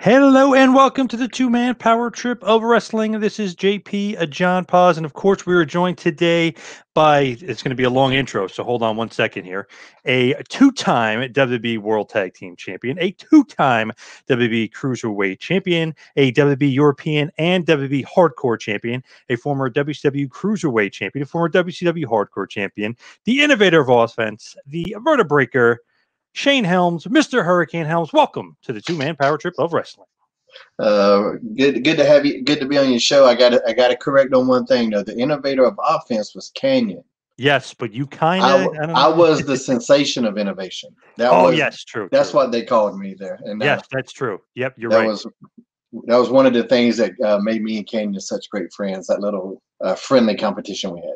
Hello and welcome to the two-man power trip of wrestling. This is JP, John Poz, and of course we are joined today by, it's going to be a long intro, so hold on one second here, a two-time WWE World Tag Team Champion, a two-time WWE Cruiserweight Champion, a WWE European and WWE Hardcore Champion, a former WCW Cruiserweight Champion, a former WCW Hardcore Champion, the innovator of offense, the vertebreaker, Shane Helms, Mr. Hurricane Helms. Welcome to the two-man power trip of wrestling. Good to have you. Good to be on your show. I got to correct on one thing though. The innovator of offense was Kane. Yes, but you kind of. I was the sensation of innovation. Yes, true. That's what they called me there. And yes, that's true. Yep, you're right. That was one of the things that made me and Kane such great friends. That little friendly competition we had.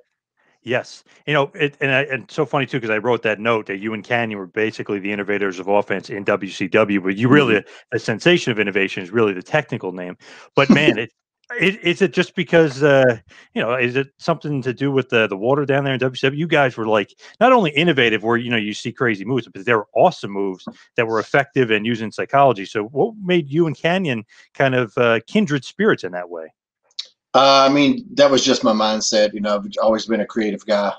Yes, and so funny too because I wrote that note that you and Canyon were basically the innovators of offense in WCW, but you really the sensation of innovation is really the technical name. But man, is it just because is it something to do with the water down there in WCW? You guys were like not only innovative, where you see crazy moves, but they were awesome moves that were effective and using psychology. So, what made you and Canyon kind of kindred spirits in that way? I mean, that was just my mindset. I've always been a creative guy,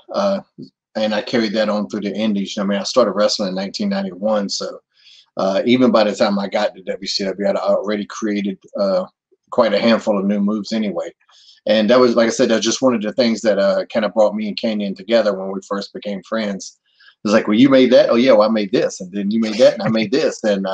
and I carried that on through the indies. I mean, I started wrestling in 1991, so even by the time I got to WCW, I'd already created quite a handful of new moves anyway. And that was, like I said, that's just one of the things that kind of brought me and Kane together when we first became friends. It was like, well, you made that? Oh, yeah, well, I made this. And then you made that, and I made this. And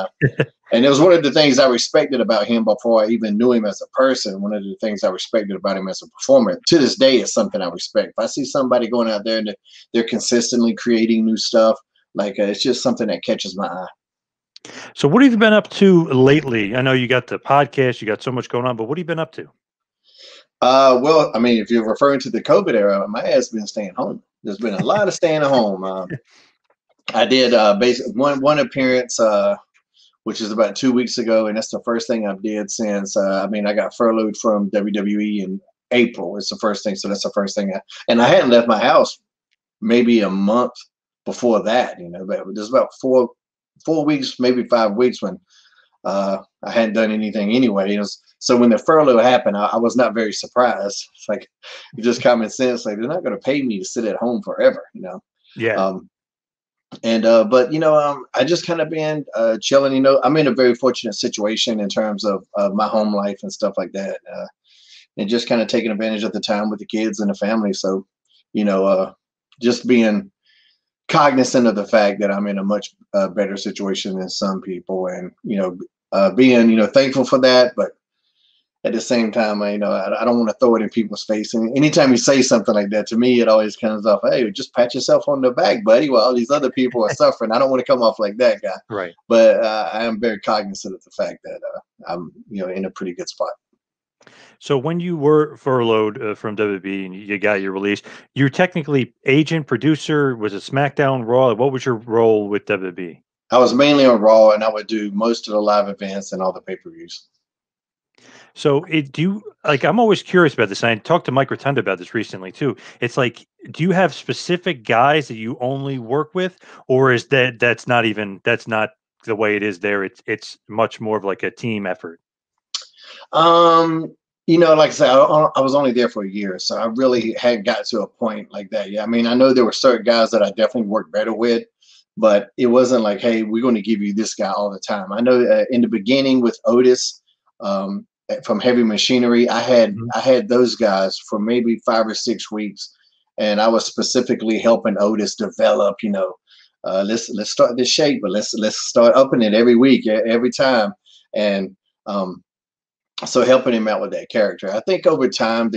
and it was one of the things I respected about him before I even knew him as a person. One of the things I respected about him as a performer. To this day, is something I respect. If I see somebody going out there and they're consistently creating new stuff, it's just something that catches my eye. So what have you been up to lately? I know you got the podcast, you got so much going on, but what have you been up to? Well, I mean, if you're referring to the COVID era, my ass has been staying home. There's been a lot of staying at home. I did basically one appearance, which is about 2 weeks ago, and that's the first thing I've did since. I got furloughed from WWE in April. It's the first thing, so that's the first thing. And I hadn't left my house maybe a month before that. But there's about four weeks, maybe 5 weeks when I hadn't done anything anyway. So when the furlough happened, I was not very surprised. It's like just common sense. Like, they're not going to pay me to sit at home forever. Yeah. But I just kind of been chilling. I'm in a very fortunate situation in terms of my home life and stuff like that, and just kind of taking advantage of the time with the kids and the family. So, just being cognizant of the fact that I'm in a much better situation than some people, and being thankful for that, but at the same time, I don't want to throw it in people's face. And anytime you say something like that, to me, it always comes off, hey, just pat yourself on the back, buddy, while all these other people are suffering. I don't want to come off like that guy. Right. But I am very cognizant of the fact that I'm, in a pretty good spot. So when you were furloughed from WWE and you got your release, you're technically agent, producer, was it SmackDown, Raw? What was your role with WWE? I was mainly on Raw, and I would do most of the live events and all the pay-per-views. So I'm always curious about this. And I talked to Mike Rotunda about this recently too. It's like, do you have specific guys that you only work with, or is that's not the way it is there? It's much more of like a team effort. Like I said, I was only there for a year, so I really hadn't got to a point like that. Yeah, I mean, I know there were certain guys that I definitely worked better with, but it wasn't like, hey, we're going to give you this guy all the time. I know in the beginning with Otis, from Heavy Machinery, I had those guys for maybe 5 or 6 weeks, and I was specifically helping Otis develop. Let's start this shape, but let's start upping it every week, every time, and so helping him out with that character. I think over time,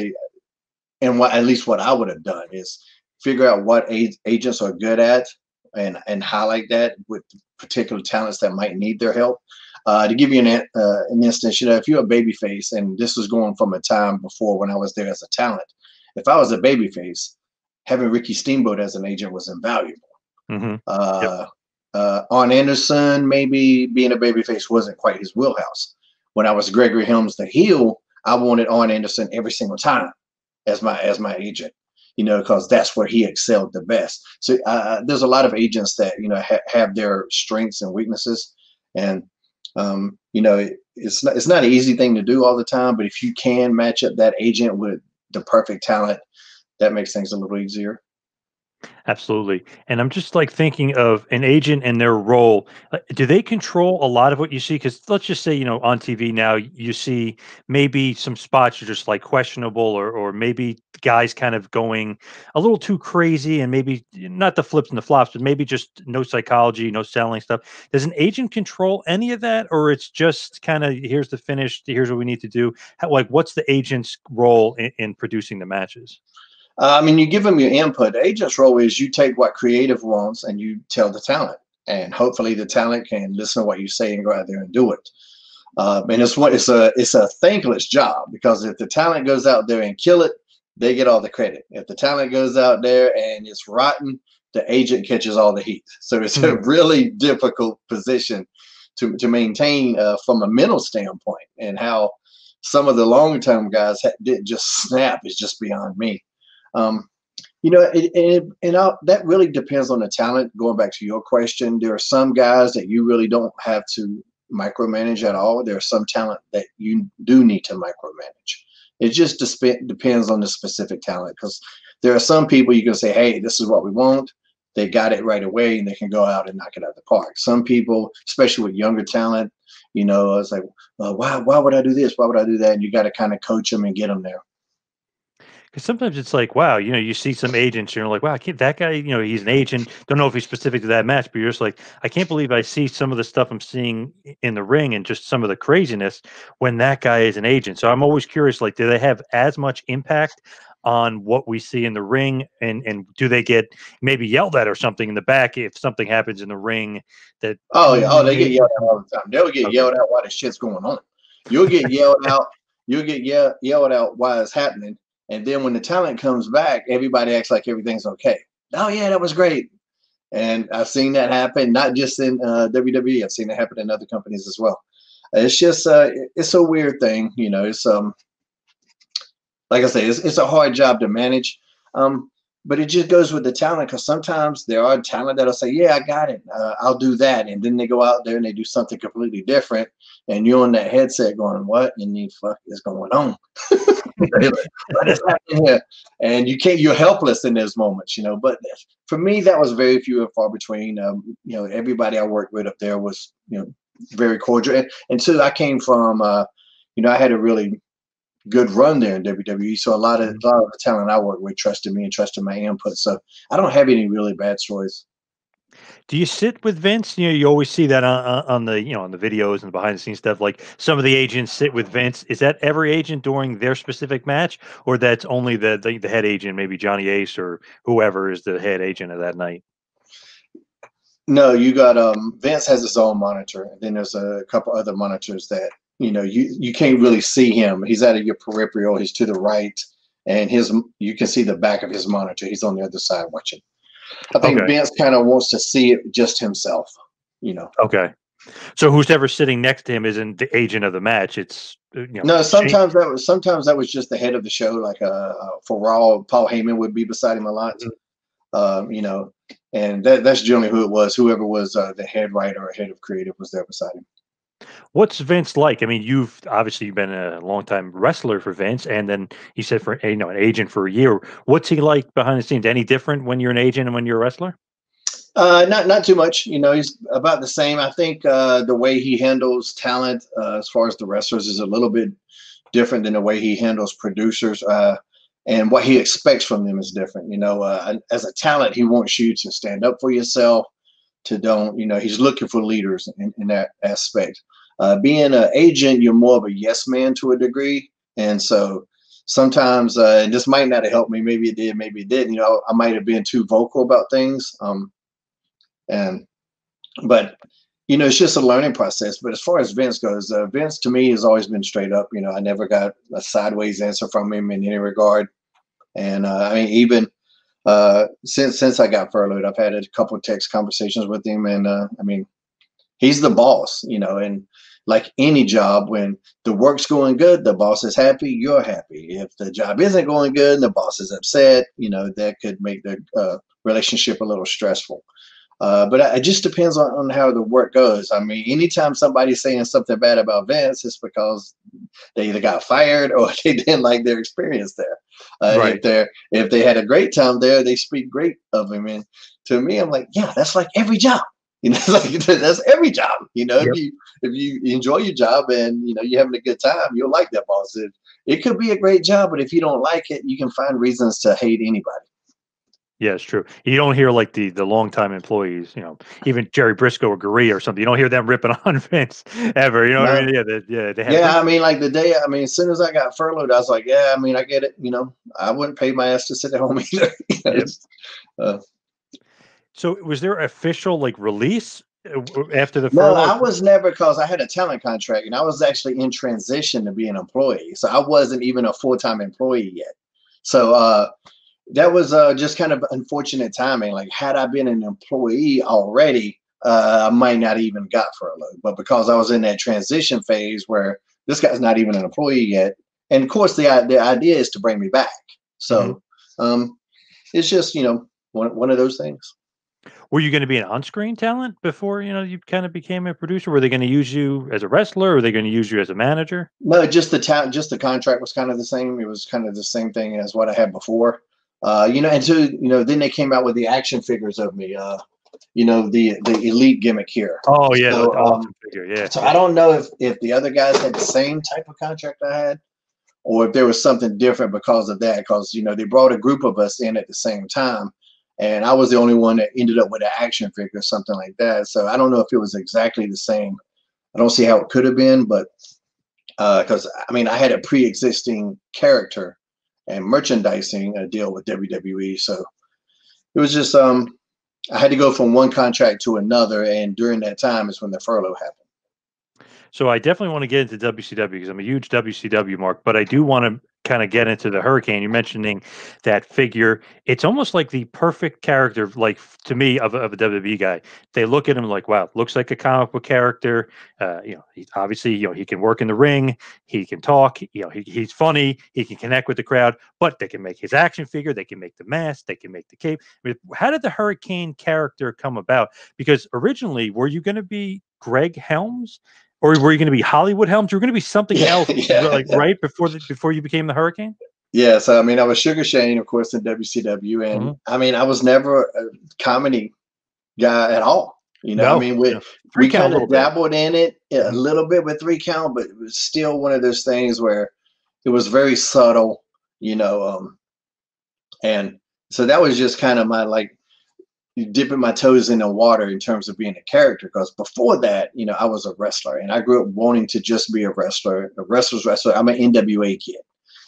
at least what I would have done is figure out what agents are good at and highlight that with particular talents that might need their help. To give you an instance, if you're a babyface, and this was going from a time before when I was there as a talent, if I was a babyface, having Ricky Steamboat as an agent was invaluable. Mm-hmm. Arn Anderson, maybe being a babyface wasn't quite his wheelhouse. When I was Gregory Helms the heel, I wanted Arn Anderson every single time as my agent, because that's where he excelled the best. So there's a lot of agents that have their strengths and weaknesses, and It's not an easy thing to do all the time, but if you can match up that agent with the perfect talent, that makes things a little easier. Absolutely. And I'm just like thinking of an agent and their role. Do they control a lot of what you see? Because let's just say, on TV now, you see maybe some spots are just like questionable, or maybe guys kind of going a little too crazy, and maybe not the flips and the flops, but maybe just no psychology, no selling stuff. Does an agent control any of that? Or it's just kind of here's the finish, here's what we need to do? Like, what's the agent's role in producing the matches? You give them your input. The agent's role is you take what creative wants and you tell the talent, and hopefully the talent can listen to what you say and go out there and do it. And it's a thankless job, because if the talent goes out there and kill it, they get all the credit. If the talent goes out there and it's rotten, the agent catches all the heat. So it's a really difficult position to maintain from a mental standpoint, and how some of the long-term guys didn't just snap is just beyond me. That really depends on the talent. Going back to your question, there are some guys that you really don't have to micromanage at all. There are some talent that you do need to micromanage. It just depends on the specific talent, because there are some people you can say, hey, this is what we want. They got it right away and they can go out and knock it out of the park. Some people, especially with younger talent, it's like, why would I do this? Why would I do that? And you got to kind of coach them and get them there. Because sometimes it's like, wow, you see some agents, you're like, wow, that guy, he's an agent. Don't know if he's specific to that match, but you're just like, I can't believe I see some of the stuff I'm seeing in the ring and just some of the craziness when that guy is an agent. So I'm always curious, like, do they have as much impact on what we see in the ring, and do they get maybe yelled at or something in the back if something happens in the ring that? Oh yeah, they get yelled at all the time. They'll get yelled out while the shit's going on. You'll get yelled out. You'll get yelled out while it's happening. And then when the talent comes back, everybody acts like everything's okay. Oh yeah, that was great. And I've seen that happen, not just in WWE. I've seen it happen in other companies as well. It's just it's a weird thing, It's like I say, it's a hard job to manage. But it just goes with the talent, because sometimes there are talent that'll say, yeah, I got it. I'll do that. And then they go out there and they do something completely different. And you're on that headset going, what in the fuck is going on? What is happening here? And you're helpless in those moments, But for me, that was very few and far between. Everybody I worked with up there was, very cordial. And two, I came from, I had a really good run there in WWE. So a lot of the talent I work with trusted me and trusted my input. So I don't have any really bad stories. Do you sit with Vince? You always see that on the on the videos and the behind the scenes stuff. Like, some of the agents sit with Vince. Is that every agent during their specific match, or that's only the head agent, maybe Johnny Ace or whoever is the head agent of that night? No, you got Vince has his own monitor, and then there's a couple other monitors that you can't really see him. He's out of your peripheral. He's to the right, and you can see the back of his monitor. He's on the other side watching. I think Vince kind of wants to see it just himself. Okay. So who's ever sitting next to him isn't the agent of the match. It's no. Sometimes that was just the head of the show. Like for Raw, Paul Heyman would be beside him a lot. And that's generally who it was. Whoever was the head writer or head of creative was there beside him. What's Vince like? I mean, you've obviously been a longtime wrestler for Vince, and then he said for an agent for a year. What's he like behind the scenes? Any different when you're an agent and when you're a wrestler? Not too much. He's about the same. I think the way he handles talent, as far as the wrestlers, is a little bit different than the way he handles producers. And what he expects from them is different. As a talent, he wants you to stand up for yourself. He's looking for leaders in that aspect. Being an agent, you're more of a yes man to a degree. And so sometimes, and this might not have helped me, maybe it did, maybe it didn't, I might have been too vocal about things. But it's just a learning process. But as far as Vince goes, Vince to me has always been straight up. I never got a sideways answer from him in any regard. And even since I got furloughed, I've had a couple of text conversations with him, and he's the boss, and like any job, when the work's going good, the boss is happy, you're happy. If the job isn't going good and the boss is upset, that could make the relationship a little stressful. But it just depends on how the work goes. I mean, anytime somebody's saying something bad about Vince, it's because they either got fired or they didn't like their experience there. Right. If they had a great time there, they speak great of him. And to me, I'm like, yeah, that's like every job. You know, like that's every job. You know, Yep. if you enjoy your job and you know you're having a good time, you'll like that boss. It could be a great job, but if you don't like it, you can find reasons to hate anybody. Yeah, it's true. You don't hear like the longtime employees, you know, even Jerry Briscoe or Gurria or something. You don't hear them ripping on Vince ever. You know what I No. mean? They have. Yeah, I mean, like the day, I mean, as soon as I got furloughed, I was like, yeah, I mean, I get it. You know, I wouldn't pay my ass to sit at home either. You know, Yep. uh, So was there official like release after the no, furlough? I was never, because I had a talent contract and I was actually in transition to be an employee. So I wasn't even a full-time employee yet. So that was just kind of unfortunate timing. Like, had I been an employee already, I might not even got furloughed. But because I was in that transition phase where this guy's not even an employee yet, and of course the idea is to bring me back. So it's just, you know, one of those things. Were you going to be an on-screen talent before you kind of became a producer? Were they going to use you as a wrestler? Or were they going to use you as a manager? No, just the contract was kind of the same. It was kind of the same thing as what I had before. You know, and so, you know, then they came out with the action figures of me. You know, the elite gimmick here. Oh yeah, So, awesome figure. Yeah. so I don't know if the other guys had the same type of contract I had, or if there was something different because of that. Because, you know, they brought a group of us in at the same time, and I was the only one that ended up with an action figure or something like that. So I don't know if it was exactly the same. I don't see how it could have been, but because I mean, I had a pre-existing character and merchandising deal with WWE, so it was just I had to go from one contract to another, and during that time is when the furlough happened. So I definitely want to get into WCW because I'm a huge WCW mark, but I do want to kind of get into the Hurricane. You're mentioning that figure. It's almost like the perfect character, like to me, of a WWE guy. They look at him like, wow, looks like a comic book character. He's obviously, he can work in the ring, he can talk, he's funny, he can connect with the crowd, but they can make his action figure, they can make the mask, they can make the cape. I mean, how did the Hurricane character come about? Because originally, were you going to be Greg Helms? Or were you going to be Hollywood Helms? You were going to be something else, right before you became the Hurricane. Yeah, so I mean, I was Sugar Shane, of course, in WCW, and I mean, I was never a comedy guy at all. You know, I mean, we kind of dabbled in it a little bit with 3 Count, but it was still one of those things where it was very subtle, you know, and so that was just kind of my like dipping my toes in the water in terms of being a character, because before that, you know, I was a wrestler and I grew up wanting to just be a wrestler. A wrestler's wrestler. I'm an NWA kid.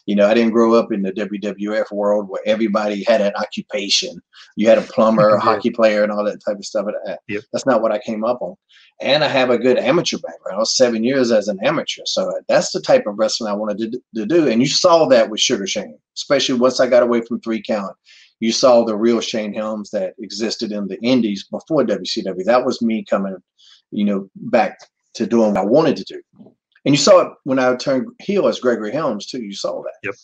You know, I didn't grow up in the WWF world where everybody had an occupation. You had a plumber, a hockey player, and all that type of stuff. That's not what I came up on. And I have a good amateur background. I was 7 years as an amateur. So that's the type of wrestling I wanted to do. And you saw that with Sugar Shane, especially once I got away from 3 Count. You saw the real Shane Helms that existed in the indies before WCW. That was me coming, you know, back to doing what I wanted to do. And you saw it when I turned heel as Gregory Helms too. You saw that.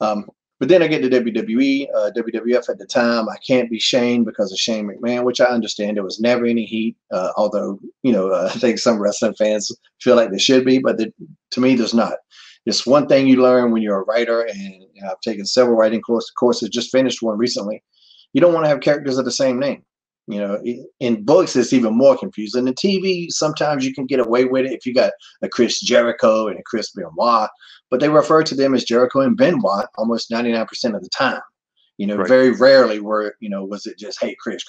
Yep. But then I get to WWE, WWF at the time. I can't be Shane because of Shane McMahon, which I understand. There was never any heat, although, you know, I think some wrestling fans feel like there should be, but to me, there's not. It's one thing you learn when you're a writer, and I've taken several writing courses, just finished one recently. You don't want to have characters of the same name. You know, in books, it's even more confusing. In TV, sometimes you can get away with it if you got a Chris Jericho and a Chris Benoit, but they refer to them as Jericho and Benoit almost 99% of the time. You know, very rarely was it just, hey, Chris.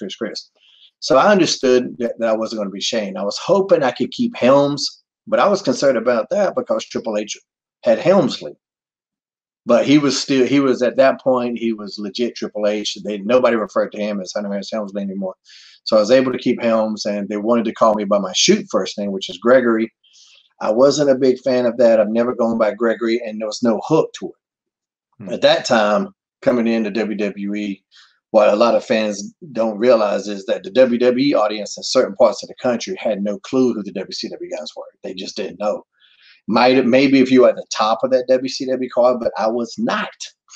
So I understood that I wasn't going to be Shane. I was hoping I could keep Helms, but I was concerned about that because Triple H had Helmsley. But he was at that point, he was legit Triple H. Nobody referred to him as Hunter S. Helmsley anymore. So I was able to keep Helms, and they wanted to call me by my shoot first name, which is Gregory. I wasn't a big fan of that. I've never gone by Gregory, and there was no hook to it. At that time, coming into WWE, what a lot of fans don't realize is that the WWE audience in certain parts of the country had no clue who the WCW guys were. They just didn't know. Maybe if you were at the top of that WCW card, but I was not.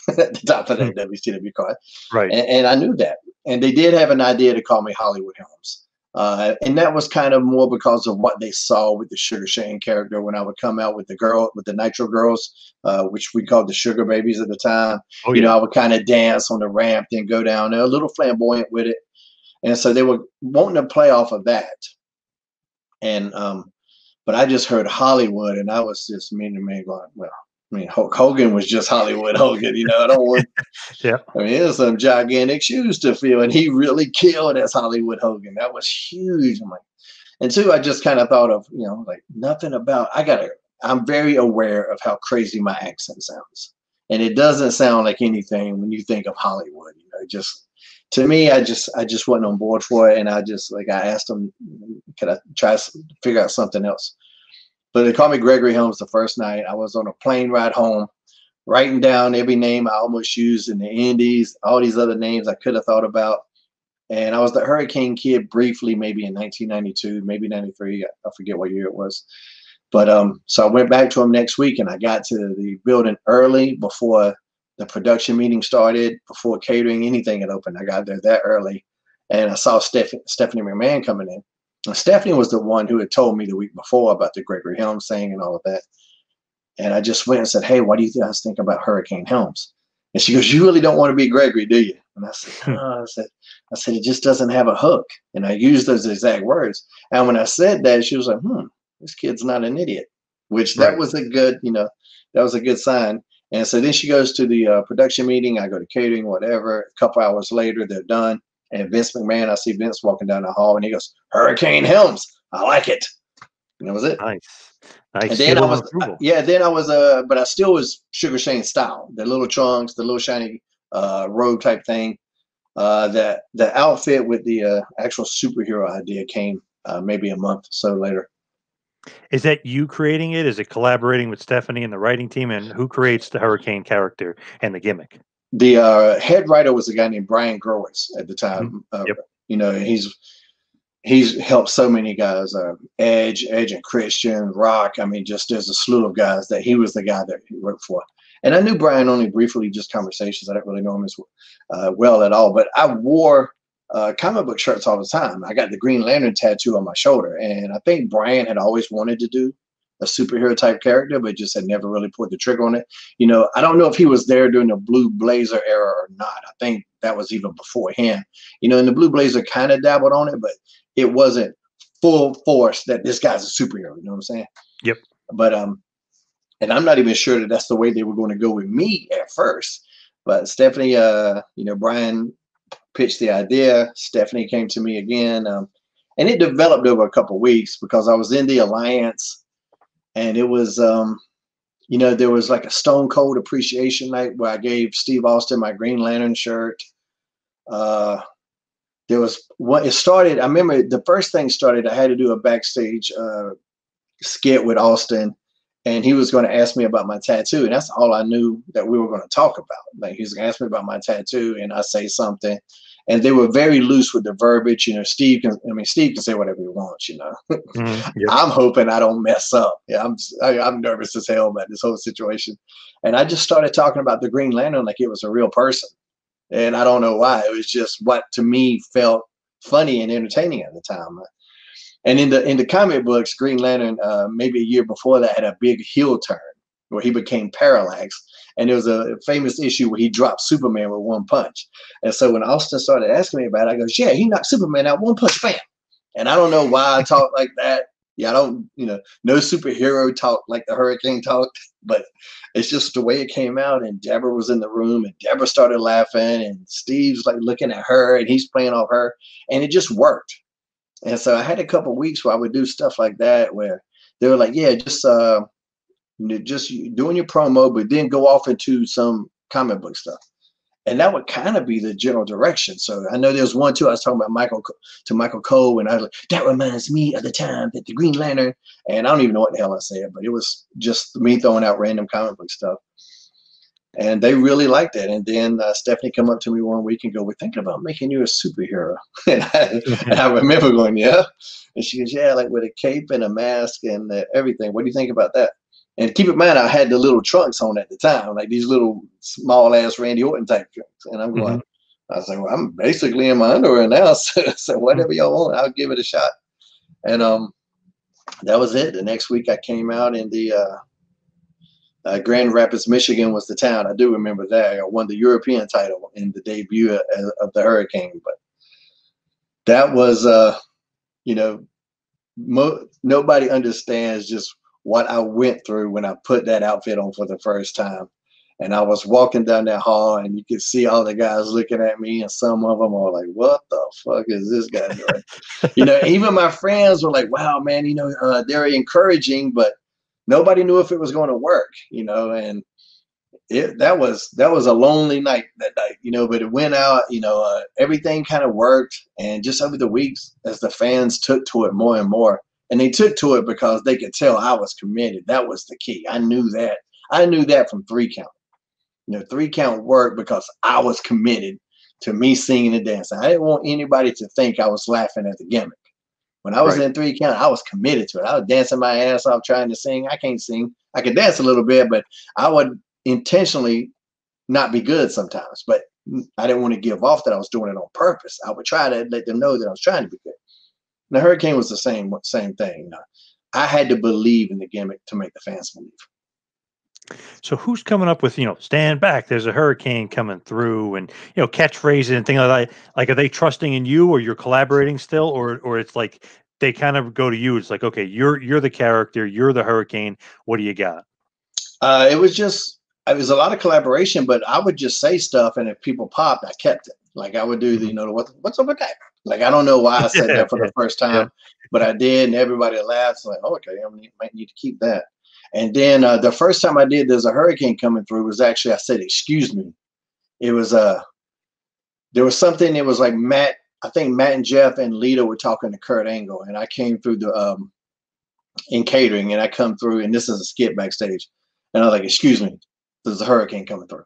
at the top of that WCW card. Right. And I knew that. And they did have an idea to call me Hollywood Helms. And that was kind of more because of what they saw with the Sugar Shane character when I would come out with the Nitro Girls, which we called the Sugar Babies at the time. Oh, you yeah. know, I would kind of dance on the ramp, then go down there, a little flamboyant with it. And so they were wanting to play off of that. And but I just heard Hollywood, and I was just mean to me going, well, I mean, Hulk Hogan was just Hollywood Hogan, you know. I don't want. Yeah. I mean, there's some gigantic shoes to fill, and he really killed as Hollywood Hogan. That was huge. I'm like, and two, I just kind of thought of, you know, like nothing about. I'm very aware of how crazy my accent sounds, and it doesn't sound like anything when you think of Hollywood. You know, just to me, I just wasn't on board for it, and I asked him, could I try to figure out something else? But they called me Gregory Helms the first night. I was on a plane ride home, writing down every name I almost used in the Indies, all these other names I could have thought about. And I was the Hurricane Kid briefly, maybe in 1992, maybe 93. I forget what year it was. But so I went back to him next week, and I got to the building early before the production meeting started, before catering, anything had opened. I got there that early, and I saw Stephanie McMahon coming in. And Stephanie was the one who had told me the week before about the Gregory Helms thing and all of that. And I just went and said, hey, what do you guys think about Hurricane Helms? And she goes, you really don't want to be Gregory, do you? And I said, no. I said, it just doesn't have a hook. And I used those exact words. And when I said that, she was like, this kid's not an idiot, which that was a good, you know, that was a good sign. And so then she goes to the production meeting. I go to catering, whatever. A couple hours later, they're done. And Vince McMahon, I see Vince walking down the hall, and he goes, Hurricane Helms. I like it. And that was it. Nice. And then I was, but I still was Sugar Shane style. The little trunks, the little shiny robe type thing. The outfit with the actual superhero idea came maybe a month or so later. Is that you creating it? Is it collaborating with Stephanie and the writing team? And who creates the Hurricane character and the gimmick? The head writer was a guy named Brian Growitz at the time. You know, he's helped so many guys, Edge and Christian, Rock. I mean, just there's a slew of guys that he was the guy that he worked for. And I knew Brian only briefly, just conversations. I didn't really know him as well at all. But I wore comic book shirts all the time. I got the Green Lantern tattoo on my shoulder. And I think Brian had always wanted to do a superhero type character, but just had never really pulled the trigger on it. You know, I don't know if he was there during the Blue Blazer era or not. I think that was even before him. You know, and the Blue Blazer kind of dabbled on it, but it wasn't full force that this guy's a superhero. You know what I'm saying? Yep. But and I'm not even sure that that's the way they were going to go with me at first. But Stephanie, you know, Brian pitched the idea. Stephanie came to me again, and it developed over a couple of weeks because I was in the Alliance. And it was, you know, there was like a Stone Cold Appreciation Night where I gave Steve Austin my Green Lantern shirt. There was what it started. I remember the first thing started. I had to do a backstage skit with Austin, and he was going to ask me about my tattoo, and that's all I knew that we were going to talk about. Like he was going to ask me about my tattoo, and I say something. And they were very loose with the verbiage. You know, Steve can say whatever he wants, you know. I'm hoping I don't mess up. Yeah, I'm nervous as hell about this whole situation. And I just started talking about the Green Lantern like it was a real person. And I don't know why. It was just what to me felt funny and entertaining at the time. And in the comic books, Green Lantern, maybe a year before that, had a big heel turn where he became parallax. And there was a famous issue where he dropped Superman with one punch. And so when Austin started asking me about it, I goes, yeah, he knocked Superman out one punch, bam. And I don't know why I talk like that. Yeah, I don't, you know, no superhero talk like the Hurricane talked, but it's just the way it came out. And Deborah was in the room, and Deborah started laughing, and Steve's like looking at her, and he's playing off her, and it just worked. And so I had a couple of weeks where I would do stuff like that where they were like, yeah, just doing your promo, but then go off into some comic book stuff. And that would kind of be the general direction. So I know there's one, too, I was talking about Michael Cole, and I was like, that reminds me of the time that the Green Lantern, and I don't even know what the hell I said, but it was just me throwing out random comic book stuff. And they really liked it. And then Stephanie come up to me one week and go, we're thinking about making you a superhero. And I remember going, yeah. And she goes, yeah, like with a cape and a mask and everything. What do you think about that? And keep in mind, I had the little trunks on at the time, like these little small ass Randy Orton type trunks. And I'm going, I was like, well, I'm basically in my underwear now. So whatever y'all want, I'll give it a shot. And that was it. The next week I came out in the Grand Rapids, Michigan was the town. I do remember that. I won the European title in the debut of the Hurricane. But that was, you know, nobody understands just what I went through when I put that outfit on for the first time. And I was walking down that hall, and you could see all the guys looking at me, and some of them are like, what the fuck is this guy doing? You know, even my friends were like, wow, man, you know, they're encouraging, but nobody knew if it was going to work, you know. And that was a lonely night that night, you know, but it went out, you know, everything kind of worked. And just over the weeks, as the fans took to it more and more, and they took to it because they could tell I was committed. That was the key. I knew that from 3 count. You know, 3 count worked because I was committed to me singing and dancing. I didn't want anybody to think I was laughing at the gimmick. When I was in 3 count, I was committed to it. I was dancing my ass off trying to sing. I can't sing. I could dance a little bit, but I would intentionally not be good sometimes. But I didn't want to give off that I was doing it on purpose. I would try to let them know that I was trying to be good. And the Hurricane was the same thing. You know, I had to believe in the gimmick to make the fans believe. So who's coming up with, you know, stand back, there's a hurricane coming through, and, you know, catchphrases and things like that? Like, are they trusting in you, or you're collaborating still, or it's like they kind of go to you? It's like, okay, you're the character, you're the Hurricane. What do you got? It was a lot of collaboration, but I would just say stuff, and if people popped, I kept it. Like I would do the, you know, what's up with that? Like, I don't know why I said that for the first time, but I did, and everybody laughed. Like, oh, okay, might need to keep that. And then the first time I did "There's a Hurricane Coming Through" was actually, I said, "Excuse me." It was there was something. It was like Matt. I think Matt and Jeff and Lita were talking to Kurt Angle, and I came through the in catering, and I come through, and this is a skit backstage, and I was like, "Excuse me, there's a hurricane coming through."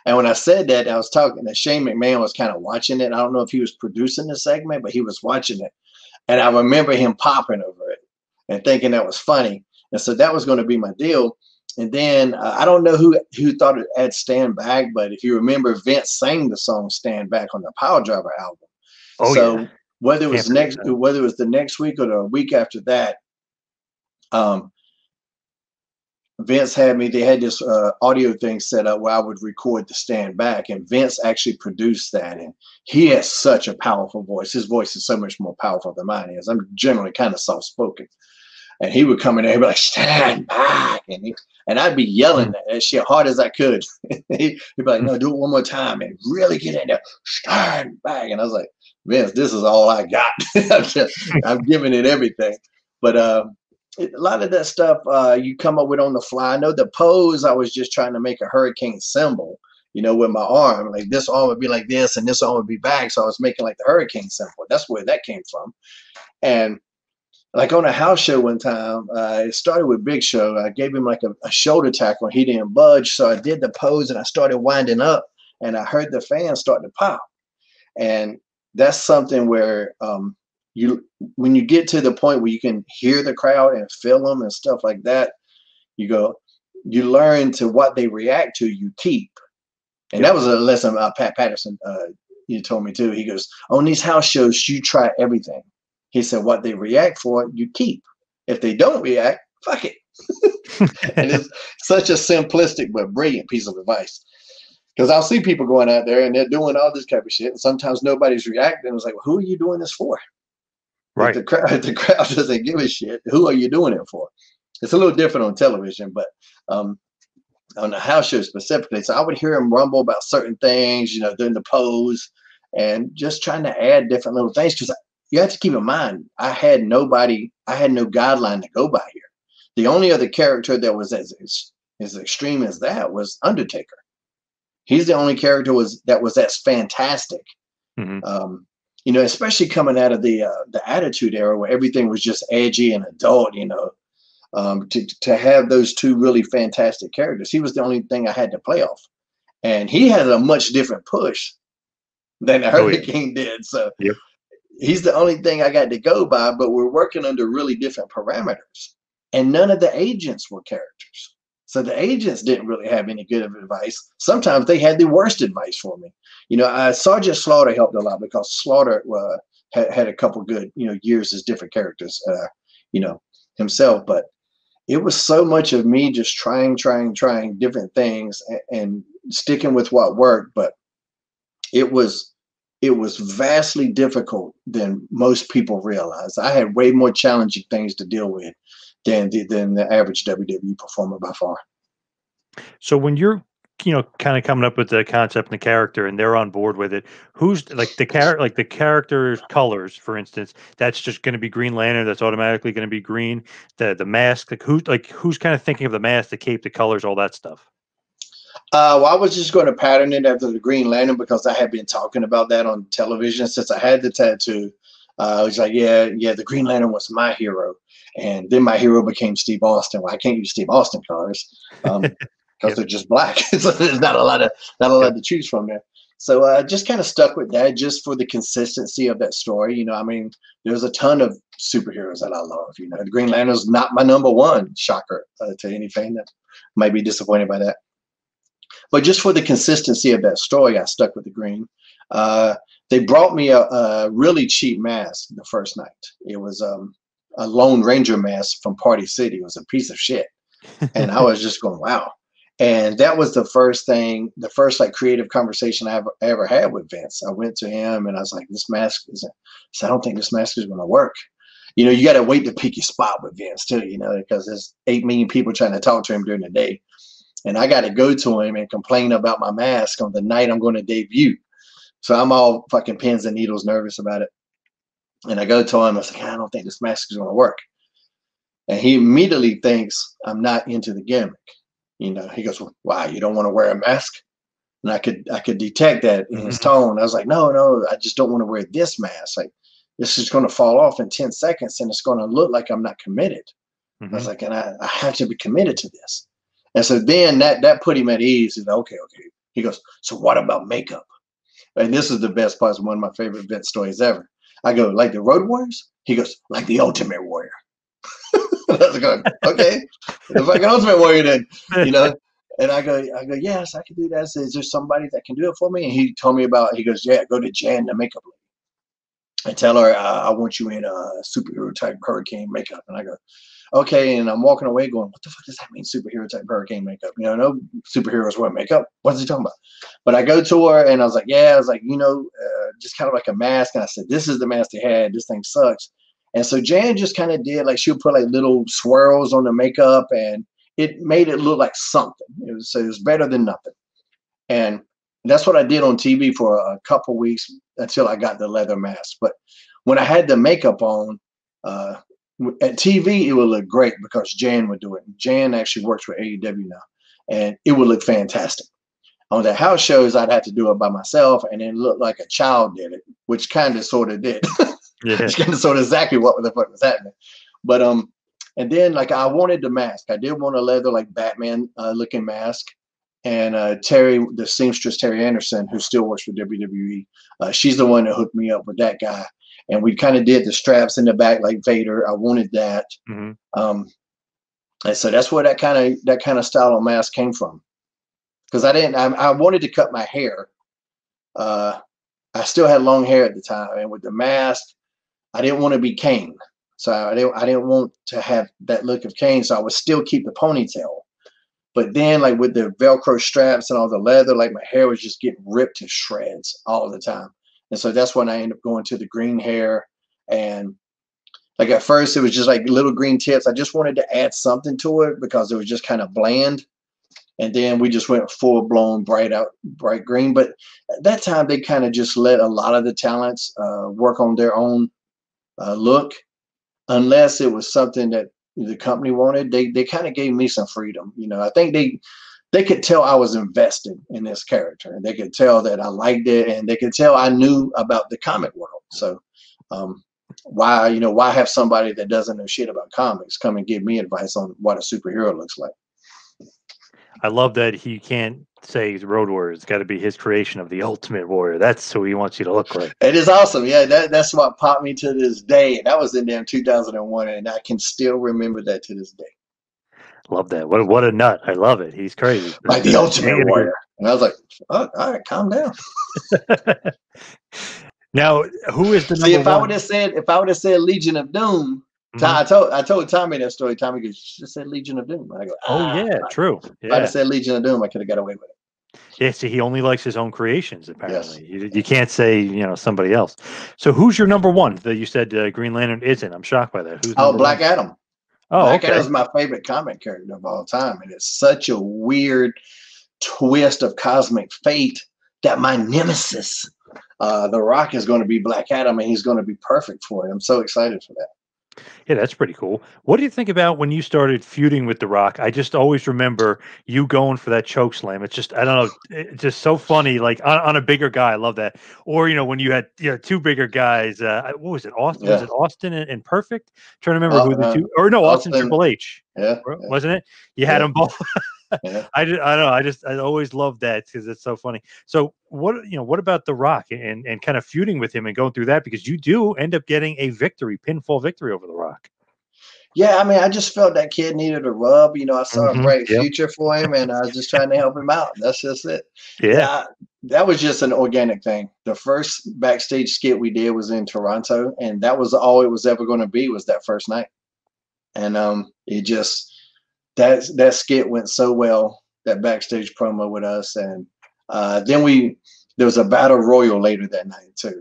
And when I said that, I was talking that Shane McMahon was kind of watching it. I don't know if he was producing the segment, but he was watching it, and I remember him popping over it and thinking that was funny. And so that was going to be my deal. And then I don't know who thought it had "Stand Back," but if you remember, Vince sang the song "Stand Back" on the Power Driver album. Oh, so yeah. whether it was the next week or the week after that, Vince had me. They had this audio thing set up where I would record the "Stand Back," and Vince actually produced that. And he has such a powerful voice. His voice is so much more powerful than mine is. I'm generally kind of soft spoken. And he would come in there and be like, "Stand back." And I'd be yelling that shit hard as I could. He'd be like, "No, do it one more time and really get in there. Stand back." And I was like, "Vince, this is all I got." I'm giving it everything. But a lot of that stuff you come up with on the fly. I know the pose, I was just trying to make a hurricane symbol, you know, with my arm. Like this arm would be like this and this arm would be back. So I was making like the hurricane symbol. That's where that came from. And like on a house show one time, it started with Big Show. I gave him like a shoulder tackle and he didn't budge. So I did the pose and I started winding up and I heard the fans start to pop. And that's something where when you get to the point where you can hear the crowd and feel them and stuff like that, you learn to what they react to, you keep. And that was a lesson Pat Patterson he told me too. He goes, on these house shows, you try everything. He said, what they react for, you keep. If they don't react, fuck it. And it's such a simplistic but brilliant piece of advice. Because I'll see people going out there and they're doing all this type of shit. And sometimes nobody's reacting. It's like, well, who are you doing this for? Right. If the crowd doesn't give a shit, who are you doing it for? It's a little different on television, but on the house show specifically. So I would hear him rumble about certain things, you know, doing the pose and just trying to add different little things. Because you have to keep in mind, I had no guideline to go by here. The only other character that was as extreme as that was Undertaker. He's the only character that was as fantastic. Mm-hmm. You know, especially coming out of the Attitude Era where everything was just edgy and adult, you know, to have those two really fantastic characters. He was the only thing I had to play off. And he had a much different push than the Hurricane did. So he's the only thing I got to go by, but we're working under really different parameters. And none of the agents were characters. So the agents didn't really have any good advice. Sometimes they had the worst advice for me. Sergeant Slaughter helped a lot because Slaughter had a couple good, years as different characters, himself. But it was so much of me just trying different things and sticking with what worked. But it was vastly difficult than most people realize. I had way more challenging things to deal with than the average WWE performer by far. So when you're, kind of coming up with the concept and the character, and they're on board with it, who's like the character's colors, for instance, that's just going to be Green Lantern. That's automatically going to be green. The mask, who's kind of thinking of the mask, the cape, the colors, all that stuff. Well, I was just going to pattern it after the Green Lantern because I had been talking about that on television since I had the tattoo. I was like, yeah, the Green Lantern was my hero. And then my hero became Steve Austin. Well, I can't use Steve Austin colors because they're just black. So there's not a lot to choose from there. So I just kind of stuck with that just for the consistency of that story. There's a ton of superheroes that I love. The Green Lantern's not my number one. Shocker to any fan that might be disappointed by that. But just for the consistency of that story, I stuck with the green. They brought me a really cheap mask the first night. It was a Lone Ranger mask from Party City. It was a piece of shit. And I was just going, wow. And that was the first like creative conversation I ever had with Vince. I went to him and I was like, I don't think this mask is going to work. You got to wait to pick your spot with Vince too, because there's 8 million people trying to talk to him during the day. And I got to go to him and complain about my mask on the night I'm going to debut. So I'm all fucking pins and needles nervous about it. And I go to him, I was like, I don't think this mask is going to work. And he immediately thinks I'm not into the gimmick. He goes, well, why, you don't want to wear a mask? And I could detect that in his tone. I was like, no, I just don't want to wear this mask. Like, this is going to fall off in 10 seconds and it's going to look like I'm not committed. I was like, and I have to be committed to this. And so then that put him at ease. He's like, okay. He goes, so what about makeup? And this is the best part. It's one of my favorite Vince stories ever. I go, like the Road Warriors? He goes, like the Ultimate Warrior. I was going, okay, the fucking Ultimate Warrior then, And I go, yes, I can do that. So is there somebody that can do it for me? And he told me he goes, yeah, go to Jan, the makeup lady. I tell her, I want you in a superhero type hurricane makeup. And I go, okay, and I'm walking away going, what the fuck does that mean, superhero type hurricane makeup? No superheroes wear makeup. What's he talking about? But I go to her and I was like, just kind of like a mask. And I said, this is the mask they had. This thing sucks. And so Jan just kind of did, like, she'll put like little swirls on the makeup and it made it look like something. It was better than nothing. And that's what I did on TV for a couple weeks until I got the leather mask. But when I had the makeup on, at TV, it would look great because Jan would do it. Jan actually works for AEW now, and it would look fantastic. On the house shows, I'd have to do it by myself, and it looked like a child did it, which kind of sort of did. It's kind of sort of exactly what the fuck was happening. But and then like I wanted the mask. I did want a leather like Batman looking mask. And Terry, the seamstress Terry Anderson, who still works for WWE, she's the one that hooked me up with that guy. And we kind of did the straps in the back like Vader. I wanted that. And so that's where that kind of style of mask came from. Because I wanted to cut my hair. I still had long hair at the time. And with the mask, I didn't want to be Kane. So I didn't want to have that look of Kane. So I would still keep the ponytail. But then like with the Velcro straps and all the leather, like my hair was just getting ripped to shreds all the time. And so that's when I ended up going to the green hair. And like at first it was just like little green tips. I just wanted to add something to it because it was just kind of bland. And then we just went full blown bright green. But at that time they kind of just let a lot of the talents work on their own look, unless it was something that the company wanted. They kind of gave me some freedom. I think they could tell I was invested in this character, and they could tell that I liked it, and they could tell I knew about the comic world. So why have somebody that doesn't know shit about comics come and give me advice on what a superhero looks like? I love that he can't say he's Road Warrior. It's got to be his creation of the Ultimate Warrior. That's who he wants you to look like. It is awesome. Yeah, that's what popped me to this day. That was in damn 2001, and I can still remember that to this day. Love that. What a nut. I love it. He's crazy. Like the Ultimate Warrior. And I was like, oh, all right, calm down. Now, who is the See, number if I one? would have said Legion of Doom, I told Tommy that story. Tommy goes, "You just said Legion of Doom." I go, oh yeah, true. If I'd have said Legion of Doom, I could have got away with it. Yeah, see, he only likes his own creations. Apparently, you can't say somebody else. So, who's your number one? That you said Green Lantern isn't. I'm shocked by that. Who's Black Adam. Oh, Black Adam's my favorite comic character of all time, and it's such a weird twist of cosmic fate that my nemesis, The Rock, is going to be Black Adam, and he's going to be perfect for it. I'm so excited for that. Yeah, that's pretty cool. What do you think about when you started feuding with The Rock? I just always remember you going for that choke slam. It's just, I don't know, it's just so funny, like on a bigger guy. I love that. Or, when you had two bigger guys, what was it? Austin? Yeah. Was it Austin and Perfect? I'm trying to remember who the two, or no, Austin Triple H. Yeah. Wasn't it? You had them both. Yeah. I don't know. I always love that because it's so funny. So what about The Rock and kind of feuding with him and going through that, because you do end up getting a pinfall victory over The Rock. Yeah, I mean, I just felt that kid needed a rub. I saw a bright future for him, and I was just trying to help him out. That's just it. Yeah. That was just an organic thing. The first backstage skit we did was in Toronto, and that was all it was ever going to be, was that first night. And it just that skit went so well, that backstage promo with us, and then there was a battle royal later that night too.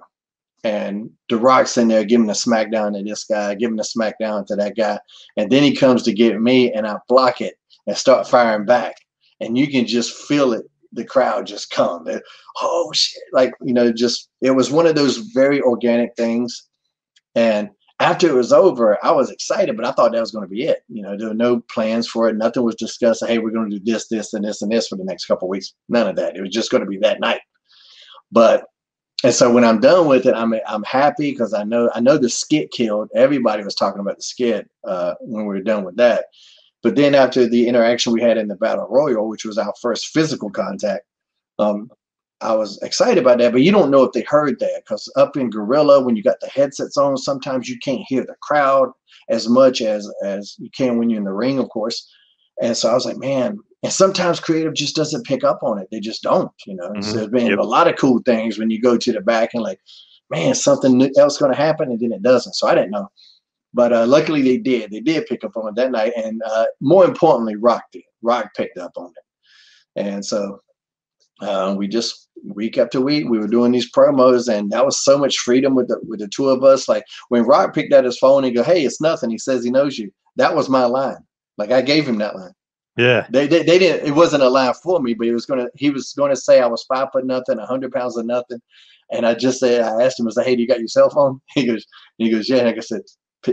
And The Rock's in there giving a smackdown to this guy, giving a smackdown to that guy. And then he comes to get me, and I block it and start firing back. And you can just feel it. The crowd just come. Oh, shit. Like, it was one of those very organic things. And after it was over, I was excited, but I thought that was going to be it. There were no plans for it. Nothing was discussed. Hey, we're going to do this, this, and this, and this for the next couple of weeks. None of that. It was just going to be that night. And so when I'm done with it, I'm happy because I know the skit killed. Everybody was talking about the skit when we were done with that. But then after the interaction we had in the Battle Royal, which was our first physical contact, I was excited about that. But you don't know if they heard that, because up in Gorilla, when you got the headsets on, sometimes you can't hear the crowd as much as you can when you're in the ring, of course. And so I was like, man. And sometimes creative just doesn't pick up on it. They just don't, So there's been a lot of cool things when you go to the back and like, man, something else going to happen, and then it doesn't. So I didn't know. But luckily they did. They did pick up on it that night. And more importantly, Rock did. Rock picked up on it. And so we just, week after week, we were doing these promos, and that was so much freedom with the two of us. Like when Rock picked out his phone and go, hey, it's nothing. He says he knows you. That was my line. Like I gave him that line. Yeah, they didn't. It wasn't a line for me, but he was gonna say I was 5 foot nothing, 100 pounds of nothing, and I just said, I asked him, I said, hey, do you got your cell phone? He goes, yeah. And I said,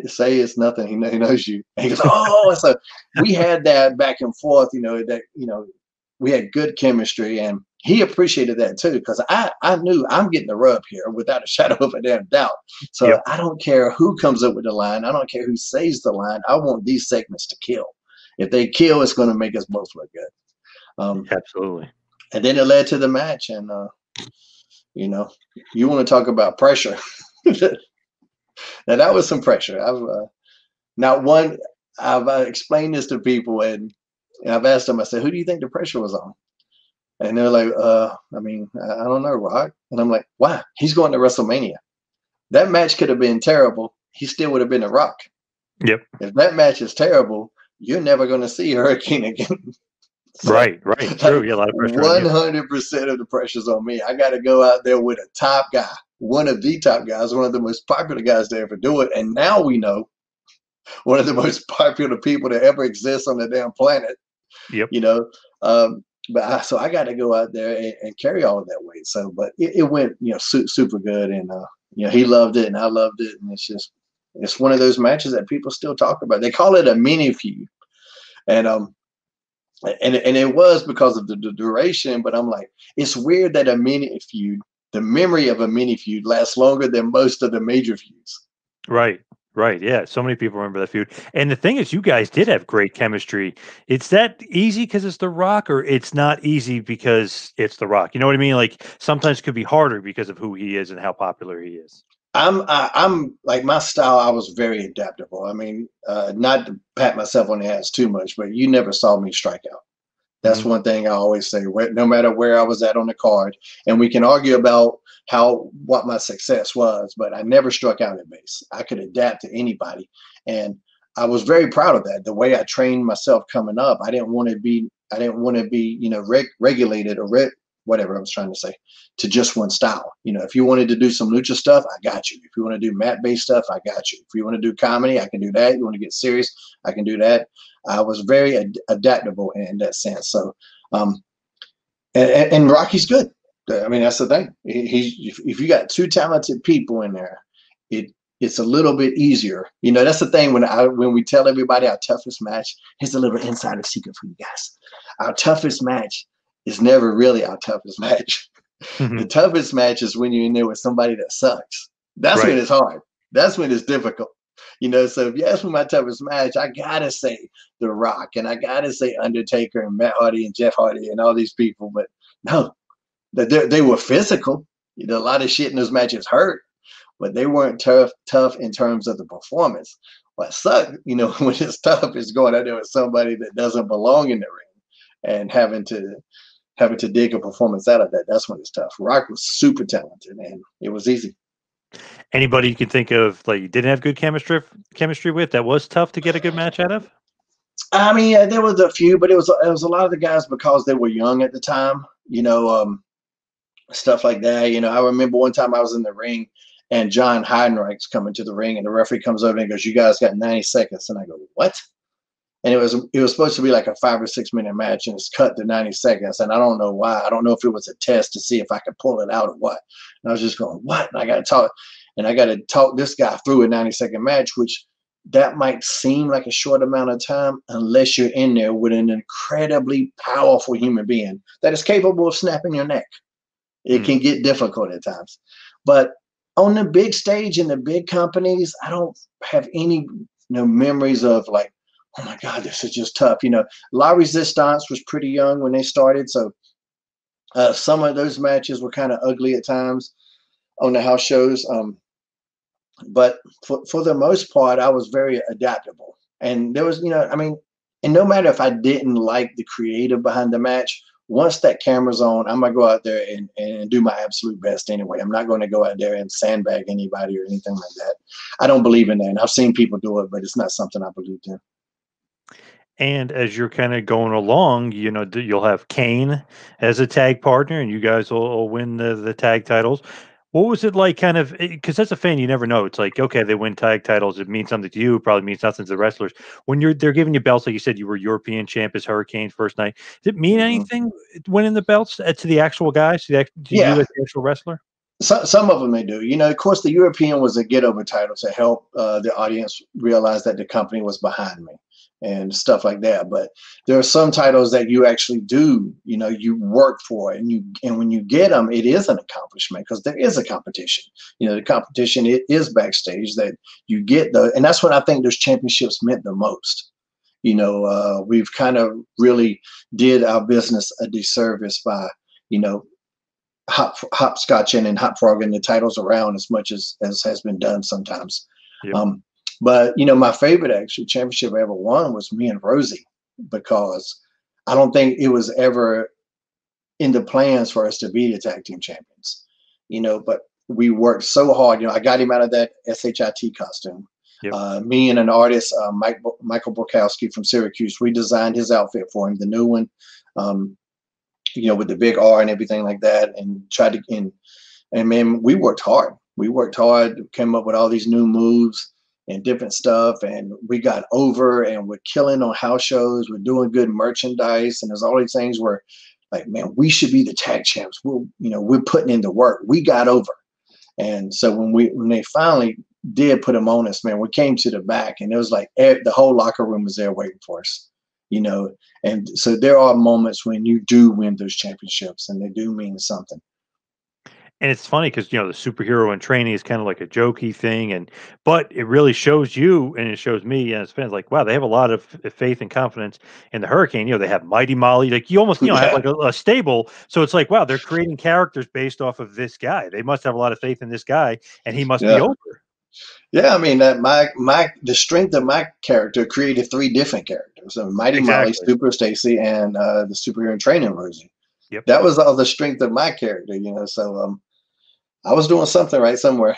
say it's nothing. He knows you. And he goes, oh. So we had that back and forth. We had good chemistry, and he appreciated that too, because I knew I'm getting the rub here without a shadow of a damn doubt. So I don't care who comes up with the line. I don't care who says the line. I want these segments to kill. If they kill, it's going to make us both look good. Absolutely. And then it led to the match. And, you want to talk about pressure. Now, that was some pressure. I've explained this to people, and I've asked them, I said, who do you think the pressure was on? And they're like, I don't know, Rock. And I'm like, why? He's going to WrestleMania. That match could have been terrible. He still would have been a Rock. Yep. If that match is terrible, you're never going to see Hurricane again. So, right. True. Yeah, a lot of pressure. 100% of the pressure's on me. I got to go out there with a top guy, one of the top guys, one of the most popular guys to ever do it. And now we know one of the most popular people to ever exist on the damn planet. Yep. So I got to go out there and carry all of that weight. So, but it went, super good. And, he loved it and I loved it. And it's one of those matches that people still talk about. They call it a mini feud. And it was because of the duration, but I'm like, it's weird that a mini feud, the memory of a mini feud lasts longer than most of the major feuds. Right. Yeah. So many people remember that feud. And the thing is, you guys did have great chemistry. It's that easy because it's The Rock, or it's not easy because it's The Rock? You know what I mean? Like sometimes it could be harder because of who he is and how popular he is. I'm like my style. I was very adaptable. I mean, not to pat myself on the ass too much, but you never saw me strike out. That's Mhm. one thing I always say. No matter where I was at on the card, and we can argue about what my success was, but I never struck out at base. I could adapt to anybody, and I was very proud of that. The way I trained myself coming up, I didn't want to be. I didn't want to be, regulated or whatever I was trying to say, to just one style. If you wanted to do some lucha stuff, I got you. If you want to do mat based stuff, I got you. If you want to do comedy, I can do that. You want to get serious, I can do that. I was very adaptable in that sense. So, and Rocky's good. I mean, that's the thing. If you got two talented people in there, it's a little bit easier. That's the thing when we tell everybody our toughest match. Here's a little insider secret for you guys. Our toughest match is never really our toughest match. The toughest match is when you're in there with somebody that sucks. That's Right. when it's hard. That's when it's difficult. So if you ask me my toughest match, I gotta say The Rock, and I gotta say Undertaker and Matt Hardy and Jeff Hardy and all these people. But no, they were physical. A lot of shit in those matches hurt, but they weren't tough in terms of the performance. What sucked, when it's tough, is going out there with somebody that doesn't belong in the ring and having to dig a performance out of that. That's when it's tough. Rock was super talented, and it was easy. Anybody you can think of, like, you didn't have good chemistry with, that was tough to get a good match out of? I mean, yeah, there was a few, but it was a lot of the guys because they were young at the time. Stuff like that. I remember one time I was in the ring, and John Heidenreich's coming to the ring, and the referee comes over and goes, "You guys got 90 seconds." And I go, "What?" And it was supposed to be like a 5 or 6 minute match, and it's cut to 90 seconds. And I don't know why. I don't know if it was a test to see if I could pull it out or what. And I was just going, "What?" And I got to talk this guy through a 90-second match, which that might seem like a short amount of time unless you're in there with an incredibly powerful human being that is capable of snapping your neck. It can get difficult at times. But on the big stage in the big companies, I don't have any memories of like, oh my God, this is just tough. La Resistance was pretty young when they started. So some of those matches were kind of ugly at times on the house shows. But for the most part, I was very adaptable. And there was, and no matter if I didn't like the creative behind the match, once that camera's on, I'm going to go out there and do my absolute best anyway. I'm not going to go out there and sandbag anybody or anything like that. I don't believe in that. And I've seen people do it, but it's not something I believe in. And as you're kind of going along, you'll have Kane as a tag partner, and you guys will win the tag titles. What was it like, kind of, because as a fan, you never know. It's like, okay, they win tag titles. It means something to you. It probably means nothing to the wrestlers. When they're giving you belts, like you said, you were European champ as Hurricane first night. Did it mean anything winning the belts to the actual guys, to you as the actual wrestler? Some of them they do. Of course, the European was a get-over title to help the audience realize that the company was behind me and stuff like that. But there are some titles that you actually do, you work for, and when you get them, it is an accomplishment because there is a competition. The competition, it is backstage that you get and that's what I think those championships meant the most. We've kind of really did our business a disservice by, hopscotching and hopfrogging the titles around as much as has been done sometimes. Yep. But my favorite actually championship I ever won was me and Rosey, because I don't think it was ever in the plans for us to be the tag team champions. But we worked so hard. I got him out of that SHIT costume. Yep. Me and an artist, Michael Borkowski from Syracuse, we designed his outfit for him, the new one. With the big R and everything like that, and and man, we worked hard. Came up with all these new moves and different stuff, and we got over, and we're killing on house shows. We're doing good merchandise, and there's all these things where, like, man, we should be the tag champs. We're putting in the work. We got over, and so when they finally did put them on us, man, we came to the back, and it was like the whole locker room was there waiting for us. And so there are moments when you do win those championships, and they do mean something. And it's funny because the superhero in training is kind of like a jokey thing, but it really shows you and it shows me as fans like, wow, they have a lot of faith and confidence in the Hurricane. They have Mighty Molly, like you almost have Yeah, like a stable. So it's like, wow, they're creating characters based off of this guy. They must have a lot of faith in this guy, and he must be yeah, over. yeah. I mean, that the strength of my character created three different characters: so Mighty Molly, Exactly. Super Stacy, and the superhero in training Rosey. Yep. That was all the strength of my character, So I was doing something right somewhere.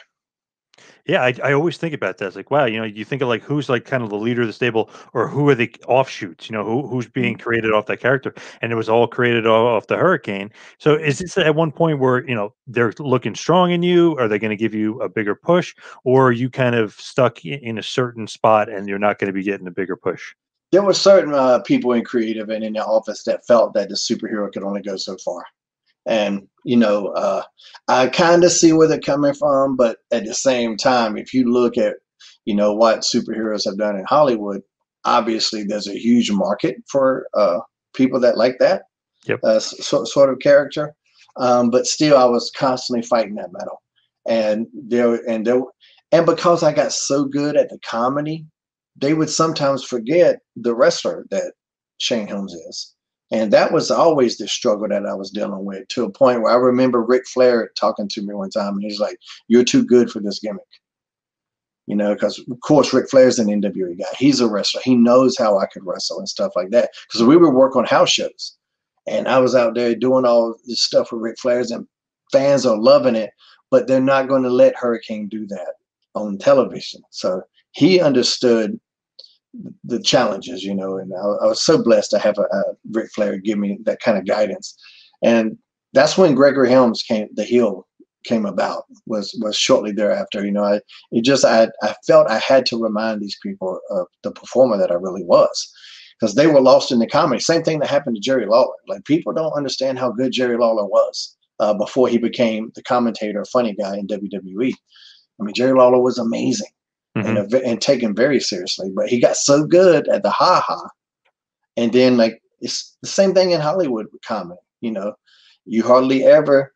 Yeah, I always think about that. It's like, wow, you think of like who's like kind of the leader of the stable, or who are the offshoots, who's being created off that character, and it was all created off the Hurricane. So is this at one point where they're looking strong in you? Are they going to give you a bigger push, or are you kind of stuck in a certain spot and you're not going to be getting a bigger push? There were certain people in creative and in the office that felt that the superhero could only go so far. And, I kind of see where they're coming from, but at the same time, if you look at, what superheroes have done in Hollywood, obviously there's a huge market for people that like that Yep. sort of character. But still, I was constantly fighting that battle. And because I got so good at the comedy, they would sometimes forget the wrestler that Shane Helms is. And that was always the struggle that I was dealing with, to a point where I remember Ric Flair talking to me one time, and he's like, "You're too good for this gimmick." Because of course Ric Flair's an NWA guy. He's a wrestler. He knows how I could wrestle and stuff like that. Because we would work on house shows, and I was out there doing all this stuff with Ric Flair's, and fans are loving it, but they're not going to let Hurricane do that on television. So he understood the challenges, and I was so blessed to have a Ric Flair give me that kind of guidance. And that's when Gregory Helms the heel came about, was shortly thereafter. I felt I had to remind these people of the performer that I really was, because they were lost in the comedy. Same thing that happened to Jerry Lawler. Like, people don't understand how good Jerry Lawler was before he became the commentator, funny guy in WWE. I mean, Jerry Lawler was amazing. Hmm. And taken very seriously, but he got so good at the ha-ha. And then, like, it's the same thing in Hollywood with comedy. You hardly ever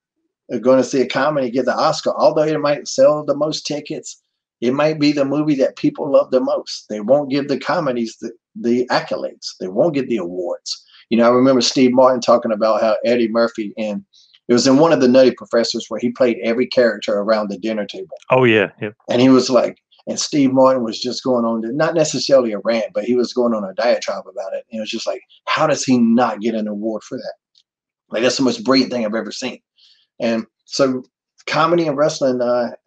are going to see a comedy get the Oscar, although it might sell the most tickets. It might be the movie that people love the most. They won't give the comedies the accolades. They won't get the awards. I remember Steve Martin talking about how Eddie Murphy, and it was in one of the Nutty Professors, where he played every character around the dinner table. Oh yeah. Yep. And he was like, and Steve Martin was just going on not necessarily a rant, but he was going on a diatribe about it. And it was just like, how does he not get an award for that? Like, that's the most brilliant thing I've ever seen. And so comedy and wrestling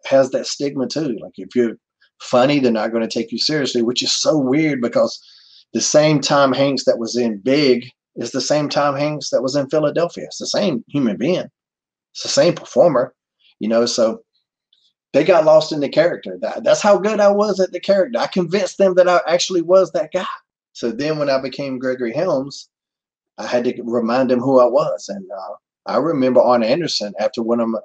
has that stigma too. Like, if you're funny, they're not going to take you seriously, which is so weird, because the same Tom Hanks that was in Big is the same Tom Hanks that was in Philadelphia. It's the same human being. It's the same performer, so they got lost in the character. That's how good I was at the character. I convinced them that I actually was that guy. So then when I became Gregory Helms, I had to remind them who I was. And I remember Arn Anderson, after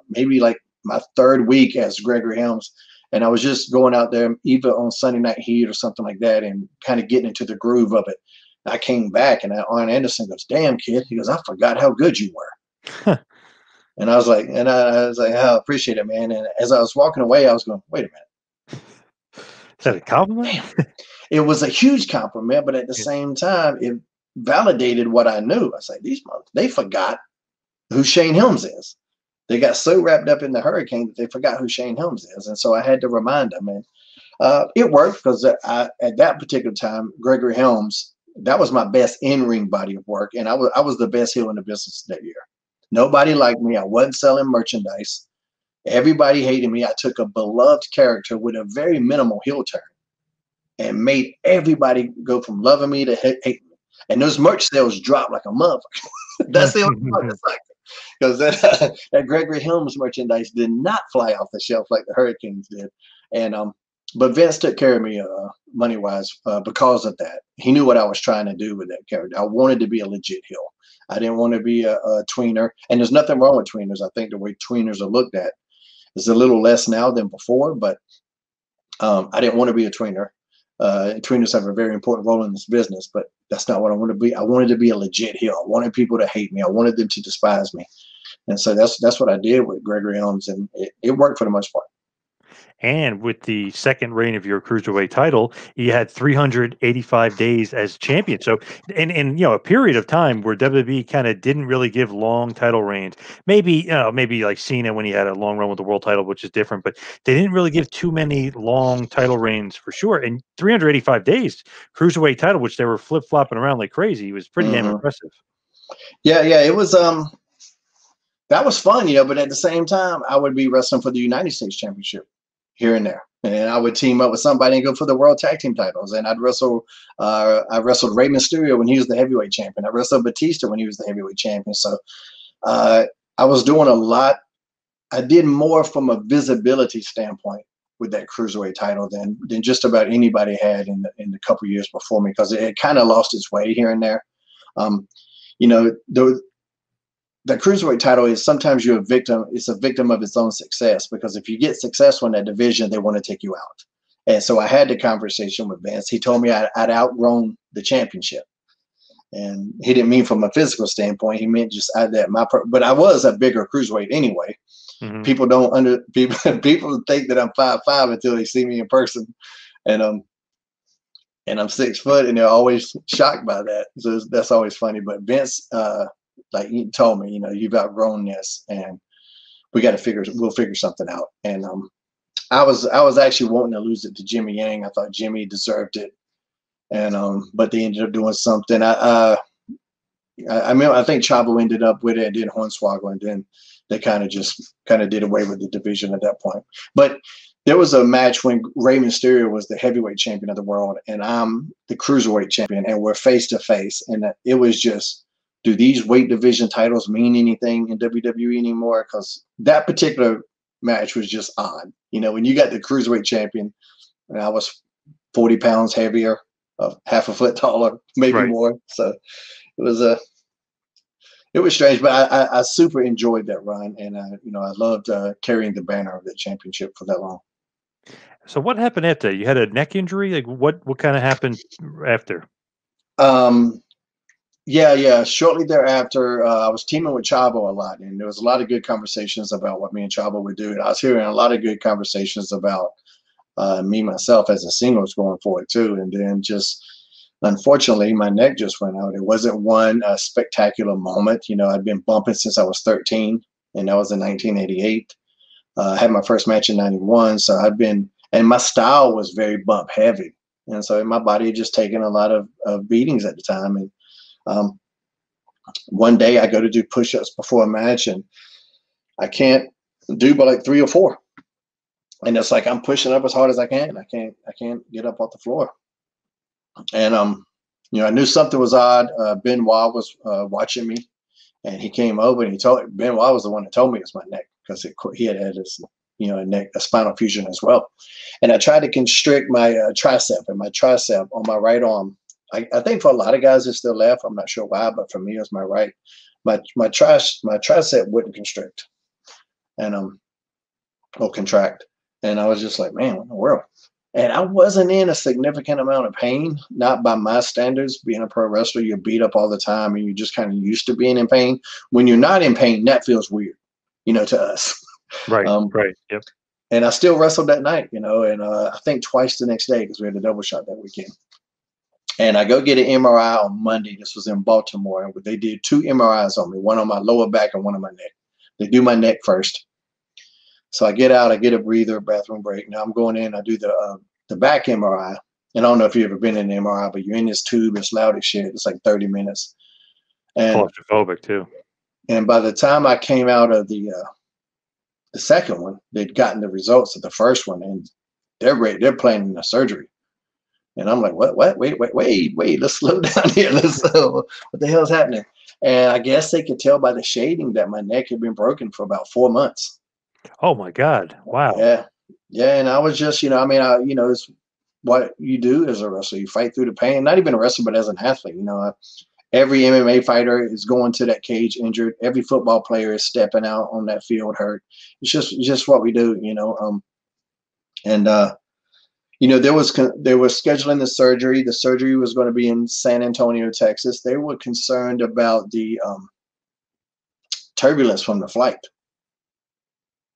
maybe like my third week as Gregory Helms, and I was just going out there either on Sunday Night Heat or something like that, and kind of getting into the groove of it. I came back, and Arn Anderson goes, "Damn, kid." He goes, "I forgot how good you were." And I was like, "Oh, I appreciate it, man." And as I was walking away, I was going, "Wait a minute." Is that a compliment? Damn. It was a huge compliment, but at the Yeah. same time, it validated what I knew. I was like, they forgot who Shane Helms is. They got so wrapped up in the Hurricane that they forgot who Shane Helms is. And so I had to remind them. And it worked, because at that particular time, Gregory Helms, that was my best in-ring body of work. And I was the best heel in the business that year. Nobody liked me. I wasn't selling merchandise. Everybody hated me. I took a beloved character with a very minimal heel turn and made everybody go from loving me to hate me. And those merch sales dropped like a motherfucker. That's the only part that's like it. Because that Gregory Helms merchandise did not fly off the shelf like the Hurricanes did. And but Vince took care of me money wise because of that. He knew what I was trying to do with that character. I wanted to be a legit heel. I didn't want to be a tweener. And there's nothing wrong with tweeners. I think the way tweeners are looked at is a little less now than before, but I didn't want to be a tweener. Tweeners have a very important role in this business, but that's not what I want to be. I wanted to be a legit heel. I wanted people to hate me. I wanted them to despise me. And so that's what I did with Gregory Helms, and it worked for the most part. And with the second reign of your cruiserweight title, you had 385 days as champion. So, in a period of time where WWE kind of didn't really give long title reigns, maybe like Cena when he had a long run with the world title, which is different, but they didn't really give too many long title reigns for sure. And 385 days cruiserweight title, which they were flip flopping around like crazy, was pretty damn impressive. Yeah, it was. That was fun, but at the same time, I would be wrestling for the United States Championship here and there, and I would team up with somebody and go for the World Tag Team titles. And I'd wrestle. I wrestled Rey Mysterio when he was the heavyweight champion. I wrestled Batista when he was the heavyweight champion. So I was doing a lot. I did more from a visibility standpoint with that cruiserweight title than just about anybody had in the couple years before me, because it kind of lost its way here and there. The cruiserweight title is sometimes you're a victim. It's a victim of its own success, because if you get successful in that division, they want to take you out. And so I had the conversation with Vince. He told me I'd outgrown the championship, and he didn't mean from a physical standpoint. He meant just but I was a bigger cruiserweight anyway. Mm-hmm. People think that I'm 5'5" until they see me in person, and I'm 6 foot, and they're always shocked by that. So that's always funny. But Vince, like he told me, you've outgrown this, and we'll figure something out. And I was actually wanting to lose it to Jimmy Yang. I thought Jimmy deserved it, and but they ended up doing something. I think Chavo ended up with it, and then Hornswoggle, and then they kind of did away with the division at that point. But there was a match when Rey Mysterio was the heavyweight champion of the world, and I'm the cruiserweight champion, and we're face to face, and it was just, do these weight division titles mean anything in WWE anymore? Because that particular match was just odd. When you got the cruiserweight champion, and I was 40 pounds heavier, half a foot taller, maybe more. So it was strange, but I super enjoyed that run, and I loved carrying the banner of the championship for that long. So what happened after? You had a neck injury? Like what kind of happened after? Yeah. Shortly thereafter, I was teaming with Chavo a lot, and there was a lot of good conversations about what me and Chavo would do. And I was hearing a lot of good conversations about me, myself as a singles going forward too. And then just, unfortunately, my neck just went out. It wasn't one spectacular moment. I'd been bumping since I was 13, and that was in 1988. I had my first match in 91. So and my style was very bump heavy. And so my body had just taken a lot of beatings at the time. And one day I go to do push-ups before a match, and I can't do but like 3 or 4. And it's like I'm pushing up as hard as I can. I can't get up off the floor. And I knew something was odd. Benoit was watching me, and he came over, and Benoit was the one that told me it was my neck, because he had his a spinal fusion as well. And I tried to constrict my tricep, and my tricep on my right arm, I think for a lot of guys it's still left. I'm not sure why, but for me it was my right. My tricep wouldn't constrict and or contract. And I was just like, man, what in the world? And I wasn't in a significant amount of pain, not by my standards. Being a pro wrestler, you're beat up all the time, and you're just kind of used to being in pain. When you're not in pain, that feels weird, to us. Right. Right. Yep. And I still wrestled that night, and I think twice the next day, because we had a double shot that weekend. And I go get an MRI on Monday. This was in Baltimore, and they did 2 MRIs on me, one on my lower back and one on my neck. They do my neck first. So I get out, I get a breather, bathroom break. Now I'm going in, I do the back MRI. And I don't know if you've ever been in an MRI, but you're in this tube, it's loud as shit. It's like 30 minutes. And claustrophobic too. And by the time I came out of the second one, they'd gotten the results of the first one, and they're ready, they're planning a surgery. And I'm like, what? Wait, let's slow down here. What the hell's happening? And I guess they could tell by the shading that my neck had been broken for about 4 months. Oh my God. Wow. Yeah. And I was just, it's what you do as a wrestler. You fight through the pain, not even a wrestler, but as an athlete. Every MMA fighter is going to that cage injured. Every football player is stepping out on that field hurt. It's just what we do, they were scheduling the surgery. The surgery was going to be in San Antonio, Texas. They were concerned about the turbulence from the flight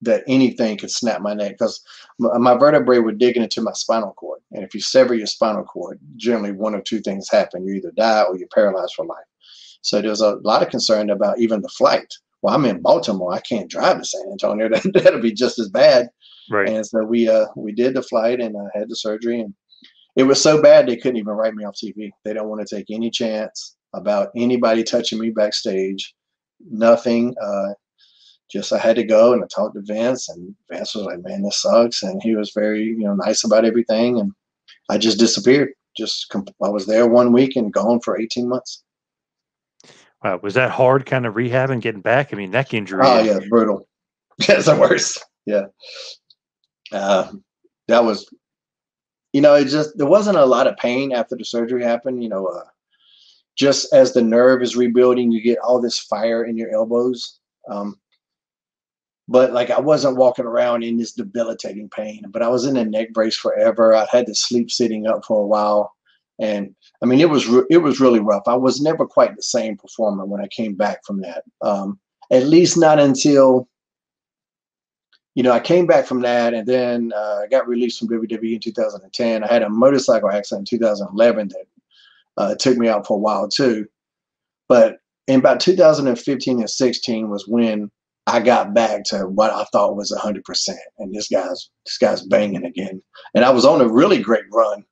that anything could snap my neck, because my vertebrae were digging into my spinal cord. And if you sever your spinal cord, generally one of two things happen. You either die or you're paralyzed for life. So there's a lot of concern about even the flight. Well, I'm in Baltimore. I can't drive to San Antonio. That'll be just as bad. Right. And so we did the flight, and I had the surgery, and it was so bad they couldn't even write me off TV. They don't want to take any chance about anybody touching me backstage. Nothing. Just I had to go, and I talked to Vince, and Vince was like, "Man, this sucks," and he was very nice about everything, and I just disappeared. I was there 1 week and gone for 18 months. Wow, was that hard, kind of rehab and getting back? I mean, neck injury. Oh yeah, brutal. That's the worst. Yeah, that was. There wasn't a lot of pain after the surgery happened. Just as the nerve is rebuilding, you get all this fire in your elbows. But like I wasn't walking around in this debilitating pain, but I was in a neck brace forever. I had to sleep sitting up for a while. And I mean, it was really rough. I was never quite the same performer when I came back from that. At least not until, I came back from that, and then I got released from WWE in 2010. I had a motorcycle accident in 2011 that took me out for a while too. But in about 2015 and 16 was when I got back to what I thought was 100%. And this guy's banging again. And I was on a really great run.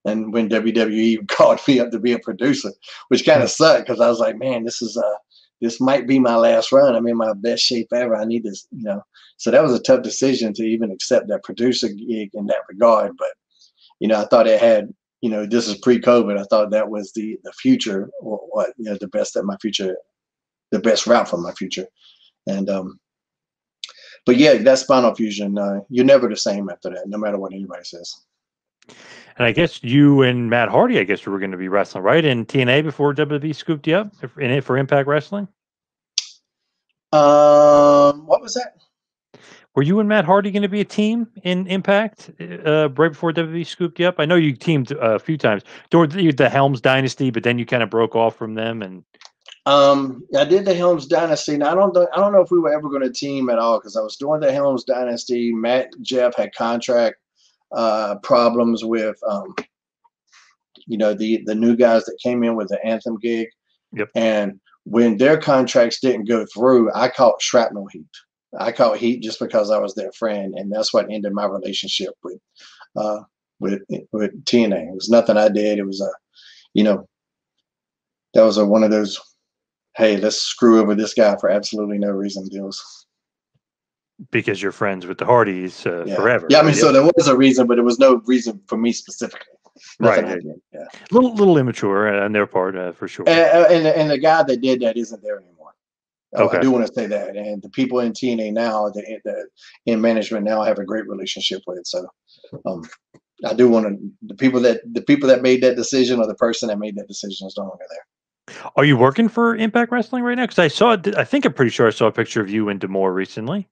And when WWE called me up to be a producer, which kind of sucked, because I was like, man, this might be my last run. I'm in my best shape ever. I need this, So that was a tough decision to even accept that producer gig in that regard. But, I thought it had, this is pre-COVID. I thought that was the future, or what, the best route for my future. And but yeah, that spinal fusion, you're never the same after that, no matter what anybody says. And I guess you and Matt Hardy, were going to be wrestling, right, in TNA before WWE scooped you up for Impact Wrestling. What was that? Were you and Matt Hardy going to be a team in Impact right before WWE scooped you up? I know you teamed a few times during the Helms dynasty, but then you kind of broke off from them. And I did the Helms dynasty. Now, I don't know if we were ever going to team at all, because I was doing the Helms dynasty. Matt, Jeff had contract problems with the new guys that came in with the Anthem gig. Yep. And when their contracts didn't go through, I caught shrapnel heat. I caught heat just because I was their friend, and that's what ended my relationship with TNA. It was nothing I did. It was that was one of those, hey, let's screw over this guy for absolutely no reason deals. Because you're friends with the Hardys forever. Yeah, I mean, so there was a reason, but there was no reason for me specifically. Nothing right. Yeah. Little immature on their part, for sure. And the guy that did that isn't there anymore. Okay. I do want to say that. And the people in TNA now, in management now, have a great relationship with. So I do want to, the people that made that decision, or the person that made that decision, is no longer there. Are you working for Impact Wrestling right now? Because I'm pretty sure I saw a picture of you and D'Amore recently.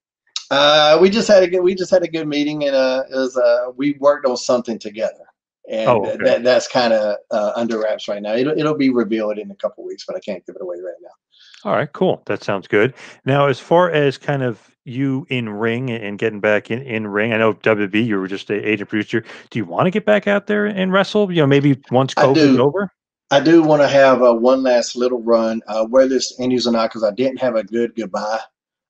We just had a good meeting, and we worked on something together, and that's kind of under wraps right now. It'll be revealed in a couple of weeks, but I can't give it away right now. All right, cool. That sounds good. Now, as far as kind of you in ring and getting back in ring, I know WWE, you were just an agent producer. Do you want to get back out there and wrestle? Maybe once COVID's over? I do want to have one last little run, whether it's Indies or not, because I didn't have a good goodbye.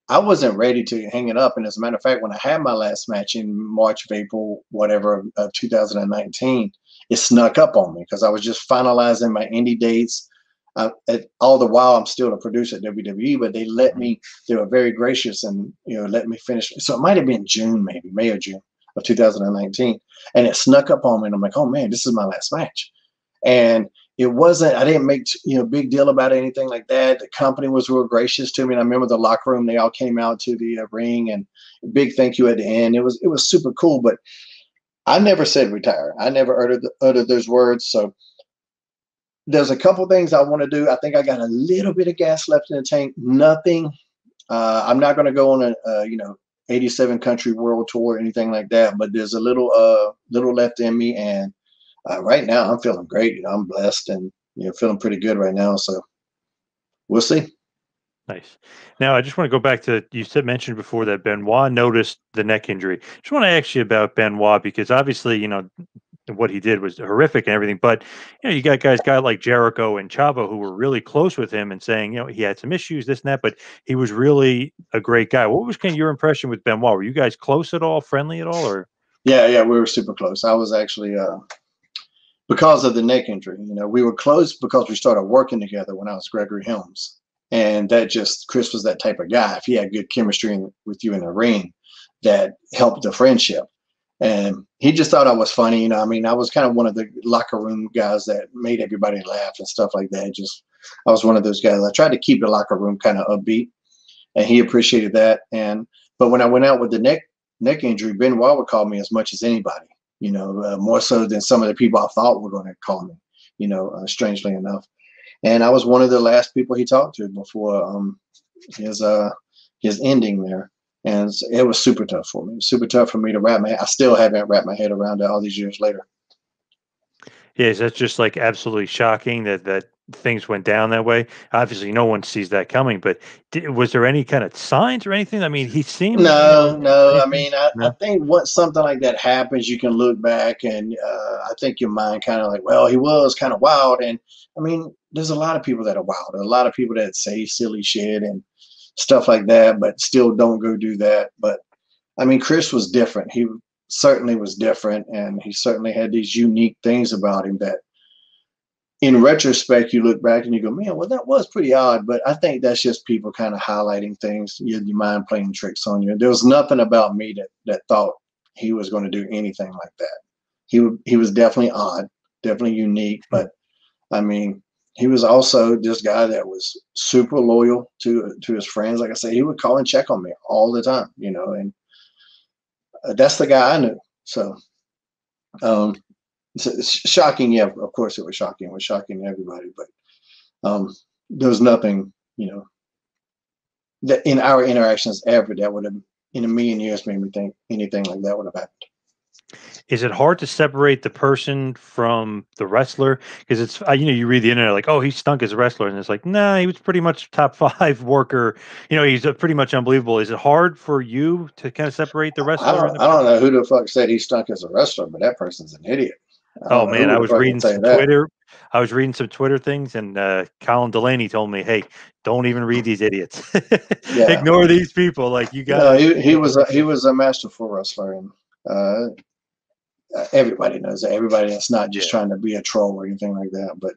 I wasn't ready to hang it up. And as a matter of fact, when I had my last match in March of April, whatever, of 2019, it snuck up on me because I was just finalizing my indie dates. All the while, I'm still a producer at WWE, but they were very gracious and, let me finish. So it might have been June, maybe May or June of 2019. And it snuck up on me. And I'm like, oh man, this is my last match. And I didn't make, big deal about anything like that. The company was real gracious to me. And I remember the locker room, they all came out to the ring, and big thank you at the end. It was super cool, but I never said retire. I never uttered those words. So there's a couple things I want to do. I think I got a little bit of gas left in the tank. Nothing. I'm not going to go on a 87 country world tour or anything like that, but there's a little left in me. And right now I'm feeling great. I'm blessed and feeling pretty good right now. So we'll see. Nice. Now, I just want to go back to you said mentioned before that Benoit noticed the neck injury. Just want to ask you about Benoit because obviously, what he did was horrific and everything. But you got guys like Jericho and Chavo who were really close with him and saying, he had some issues, this and that, but he was really a great guy. What was kind of your impression with Benoit? Were you guys close at all, friendly at all, or? Yeah, we were super close. I was actually because of the neck injury. We were close because we started working together when I was Gregory Helms. And that just, Chris was that type of guy. If he had good chemistry with you in the ring, that helped the friendship. And he just thought I was funny. I was kind of one of the locker room guys that made everybody laugh and stuff like that. I was one of those guys. I tried to keep the locker room kind of upbeat, and he appreciated that. But when I went out with the neck injury, Benoit would call me as much as anybody, more so than some of the people I thought were going to call me, strangely enough. And I was one of the last people he talked to before his ending there. And it was super tough for me. Super tough for me to wrap I still haven't wrapped my head around it all these years later. Yeah, is that just like absolutely shocking that things went down that way? Obviously, no one sees that coming, but was there any kind of signs or anything? I mean, he seemed no. I No? think once something like that happens, you can look back and I think your mind kind of like, well, he was kind of wild. And there's a lot of people that are wild. A lot of people that say silly shit and stuff like that, but still don't go do that. But Chris was different. He certainly was different, and he certainly had these unique things about him that in retrospect you look back and you go, man, well, that was pretty odd. But I think that's just people kind of highlighting things, your mind playing tricks on you. There was nothing about me that thought he was going to do anything like that. He was definitely odd, definitely unique, but he was also this guy that was super loyal to his friends. Like I said, he would call and check on me all the time, and that's the guy I knew. So, it's shocking. Yeah, of course it was shocking. It was shocking to everybody, but there was nothing, that in our interactions ever that would have in a million years made me think anything like that would have happened. Is it hard to separate the person from the wrestler? Because it's you read the internet like, oh, he stunk as a wrestler, and it's like, nah, he was pretty much top 5 worker. He's pretty much unbelievable. Is it hard for you to kind of separate the wrestler? I don't know who the fuck said he stunk as a wrestler, but that person's an idiot. Oh man, I was reading some Twitter. I was reading some Twitter things, and Colin Delaney told me, "Hey, don't even read these idiots. Ignore these people. Like you got." He was a masterful wrestler, and everybody knows that. Everybody that's not just trying to be a troll or anything like that. But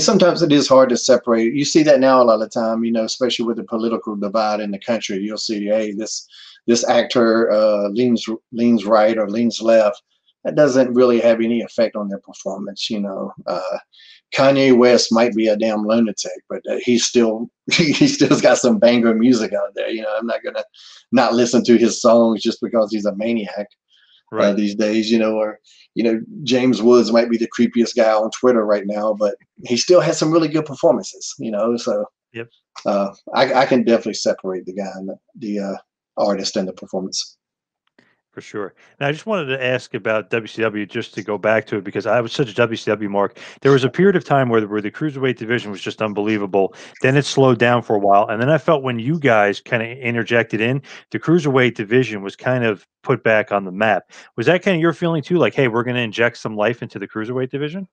sometimes it is hard to separate. You see that now a lot of time, especially with the political divide in the country. You'll see, hey, this actor leans right or leans left. That doesn't really have any effect on their performance. Kanye West might be a damn lunatic, but he still's got some banger music out there. I'm not gonna not listen to his songs just because he's a maniac. Right. These days, or James Woods might be the creepiest guy on Twitter right now, but he still has some really good performances. So I can definitely separate the guy and the artist and the performance. For sure. Now, I just wanted to ask about WCW just to go back to it because I was such a WCW mark. There was a period of time where the Cruiserweight division was just unbelievable. Then it slowed down for a while. And then I felt when you guys kind of interjected in, the Cruiserweight division was kind of put back on the map. Was that kind of your feeling too? Like, hey, we're going to inject some life into the Cruiserweight division?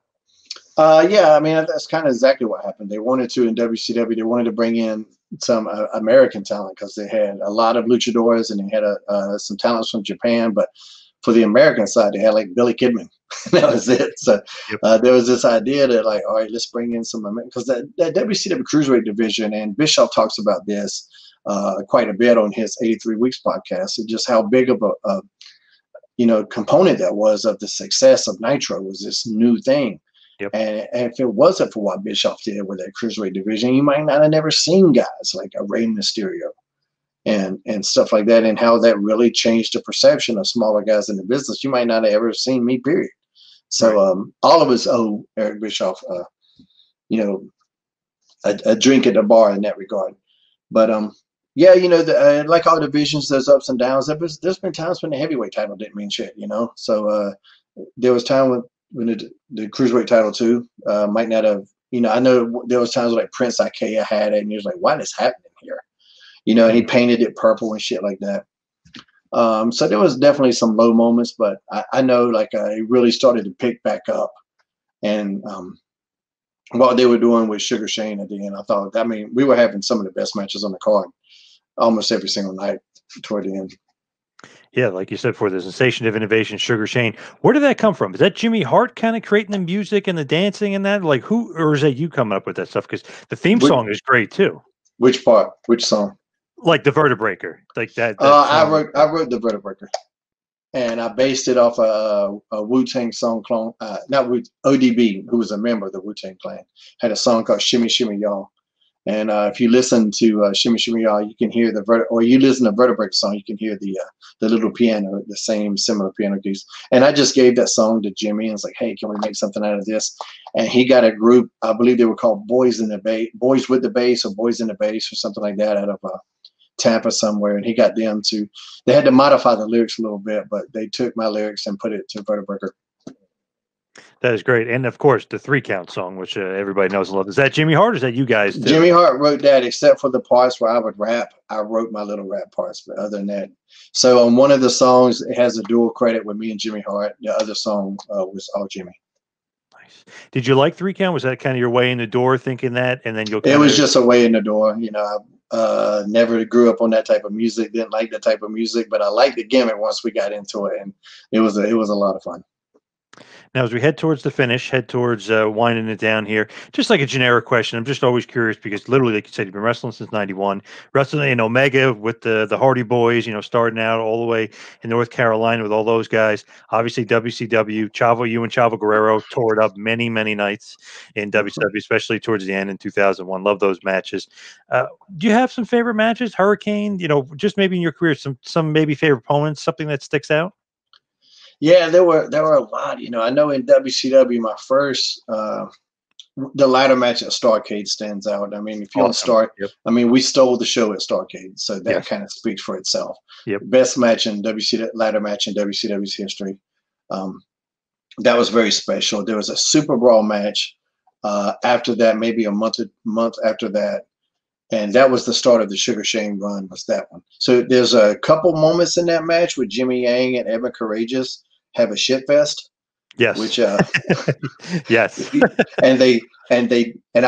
That's kind of exactly what happened. They wanted to in WCW. They wanted to bring in some American talent because they had a lot of luchadors and they had some talents from Japan. But for the American side, they had like Billy Kidman. That was it. So there was this idea that like, all right, let's bring in some because that WCW Cruiserweight division, and Bischoff talks about this quite a bit on his 83 Weeks podcast, and just how big of a component that was of the success of Nitro was this new thing. Yep. And if it wasn't for what Bischoff did with that Cruiserweight division, you might not have never seen guys like a Rey Mysterio and stuff like that, and how that really changed the perception of smaller guys in the business. You might not have ever seen me, period. So all of us owe Eric Bischoff, a drink at the bar in that regard. But like all divisions, there's ups and downs. There's been times when the heavyweight title didn't mean shit, So there was time when the Cruiserweight title too might not have, I know there was times like Prince Ikea had it, and he was like, "Why is this happening here?" And he painted it purple and shit like that. So there was definitely some low moments, but I know like it really started to pick back up. And what they were doing with Sugar Shane at the end, I thought, we were having some of the best matches on the card almost every single night toward the end. Yeah, like you said, for the sensation of innovation, Sugar Shane. Where did that come from? Is that Jimmy Hart kind of creating the music and the dancing and that? Like who, or is that you coming up with that stuff? Because the theme song is great too. Which part? Which song? Like the Vertebraker, like that. I wrote the Vertebraker, and I based it off a Wu-Tang song clone. Not ODB, who was a member of the Wu-Tang Clan, had a song called "Shimmy Shimmy Y'all." And if you listen to "Shimmy Shimmy Y'all," you can hear or you listen to Vertebraker song, you can hear the little piano, the same similar piano keys. And I just gave that song to Jimmy and was like, "Hey, can we make something out of this?" And he got a group, I believe they were called Boys with the Bass, or Boys in the Bass, or something like that, out of Tampa somewhere. And he got them to. They had to modify the lyrics a little bit, but they took my lyrics and put it to Vertebraker. That is great. And of course, the 3 count song, which everybody knows and loves. Is that Jimmy Hart or is that you guys too? Jimmy Hart wrote that, except for the parts where I would rap. I wrote my little rap parts, but other than that. So on one of the songs, it has a dual credit with me and Jimmy Hart. The other song was all Jimmy. Nice. Did you like 3 count? Was that kind of your way in the door thinking that? And then It was just a way in the door. I never grew up on that type of music, didn't like that type of music, but I liked the gimmick once we got into it. And it was a lot of fun. Now, as we head towards the finish, winding it down here, just like a generic question, I'm just always curious because literally, like you said, you've been wrestling since '91, wrestling in Omega with the Hardy Boys, starting out all the way in North Carolina with all those guys. Obviously, WCW, Chavo, you and Chavo Guerrero tore it up many, many nights in WCW, especially towards the end in 2001. Love those matches. Do you have some favorite matches? Hurricane, just maybe in your career, some maybe favorite opponents, something that sticks out? Yeah, there were a lot. I know in WCW, my first the ladder match at Starrcade stands out. If you don't start, we stole the show at Starrcade, so that kind of speaks for itself. Yep. Best match in ladder match in WCW's history. That was very special. There was a Super Brawl match after that, maybe a month after that. And that was the start of the Sugar Shane run, was that one. So there's a couple moments in that match with Jimmy Yang and Evan Courageous have a shit fest. Yes. Which yes. and I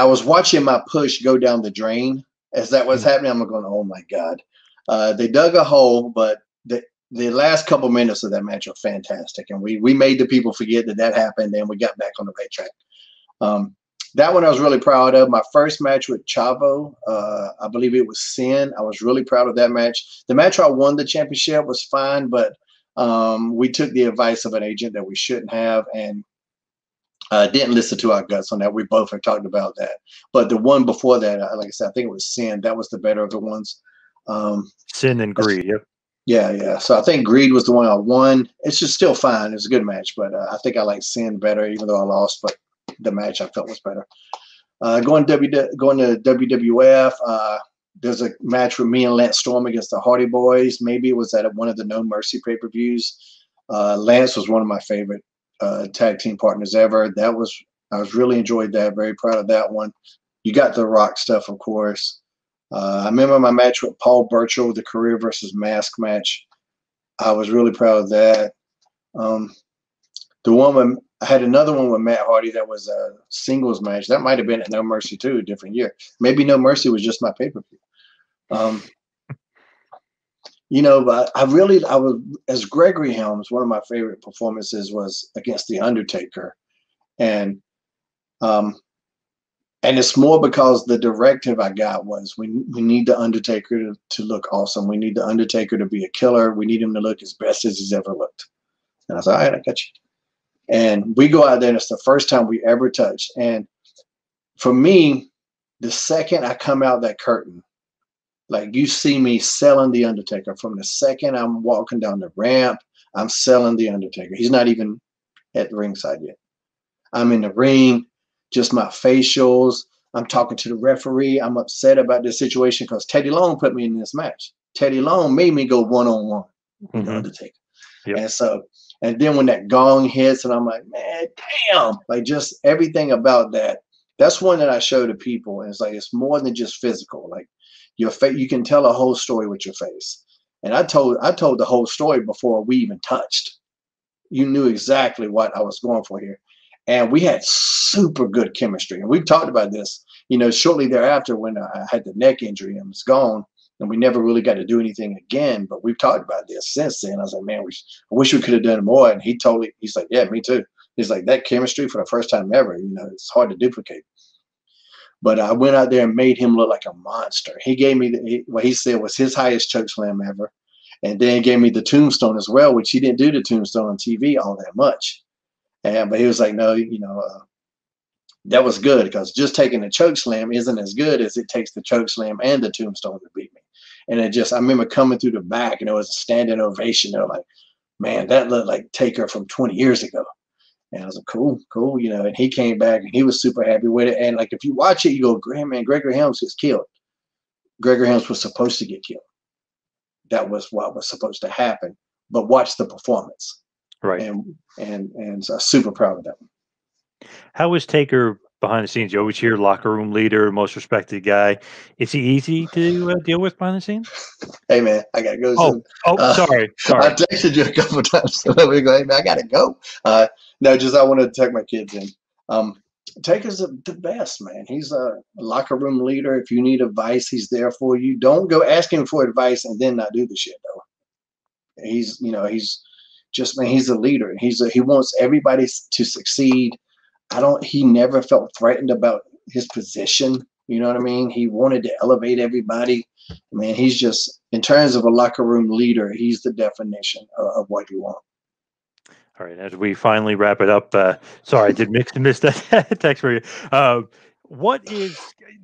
was watching my push go down the drain as that was happening. I'm going, oh my God. They dug a hole, but the last couple minutes of that match are fantastic. And we made the people forget that happened, and we got back on the right track. That one I was really proud of. My first match with Chavo, I believe it was Sin. I was really proud of that match. The match I won the championship was fine, but we took the advice of an agent that we shouldn't have, and didn't listen to our guts on that. We both have talked about that. But the one before that, like I said, I think it was Sin. That was the better of the ones. Sin and Greed, yep. Yeah. So I think Greed was the one I won. It's just still fine. It's a good match, but I think I like Sin better, even though I lost. But the match I felt was better. Going to WWF, there's a match with me and Lance Storm against the Hardy Boys. Maybe it was at one of the No Mercy pay-per-views. Lance was one of my favorite tag team partners ever. I was really enjoyed that. Very proud of that one. You got the Rock stuff, of course. I remember my match with Paul Burchill, the career versus mask match. I was really proud of that. I had another one with Matt Hardy that was a singles match. That might have been at No Mercy too, a different year. Maybe No Mercy was just my pay-per-view. But I was, as Gregory Helms, one of my favorite performances was against The Undertaker. And it's more because the directive I got was we need The Undertaker to look awesome. We need The Undertaker to be a killer. We need him to look as best as he's ever looked. And I was like, all right, I got you. And we go out there, and it's the first time we ever touched. And for me, the second I come out that curtain, like you see me selling The Undertaker. From the second I'm walking down the ramp, I'm selling The Undertaker. He's not even at the ringside yet. I'm in the ring, just my facials. I'm talking to the referee. I'm upset about this situation because Teddy Long put me in this match. Teddy Long made me go one-on-one with The Undertaker. Yep. And then when that gong hits, and I'm like, man, damn, like just everything about that. That's one that I show to people, and it's like it's more than just physical. Like your face, you can tell a whole story with your face. And I told the whole story before we even touched. You knew exactly what I was going for here, and we had super good chemistry. And we've talked about this, shortly thereafter when I had the neck injury and was gone, and we never really got to do anything again. But we've talked about this since then. I was like, man, I wish we could have done more. And he's like, yeah, me too. He's like, that chemistry for the first time ever, it's hard to duplicate. But I went out there and made him look like a monster. He gave me what he said was his highest choke slam ever. And then gave me the tombstone as well, which he didn't do the tombstone on TV all that much. But he was like, no, that was good, because just taking the choke slam isn't as good as it takes the choke slam and the tombstone to beat me. And I remember coming through the back, and it was a standing ovation. They were like, man, that looked like Taker from 20 years ago. And I was like, cool, and he came back and he was super happy with it. And like, if you watch it, you go, man, Gregory Helms gets killed. Gregory Helms was supposed to get killed. That was what was supposed to happen. But watch the performance. Right. And so I'm super proud of that one. How is Taker behind the scenes? You always hear locker room leader, most respected guy. Is he easy to deal with behind the scenes? Hey, man, I got to go soon. Sorry. I texted you a couple of times. So let me go, hey, man, I got to go. No, I want to tuck my kids in. Taker's the best, man. He's a locker room leader. If you need advice, he's there for you. Don't go asking for advice and then not do the shit, though. He's just, man, he's a leader. He wants everybody to succeed. He never felt threatened about his position. You know what I mean? He wanted to elevate everybody. Man, he's just, in terms of a locker room leader, he's the definition of what you want. All right, as we finally wrap it up, sorry, I did miss that text for you. What is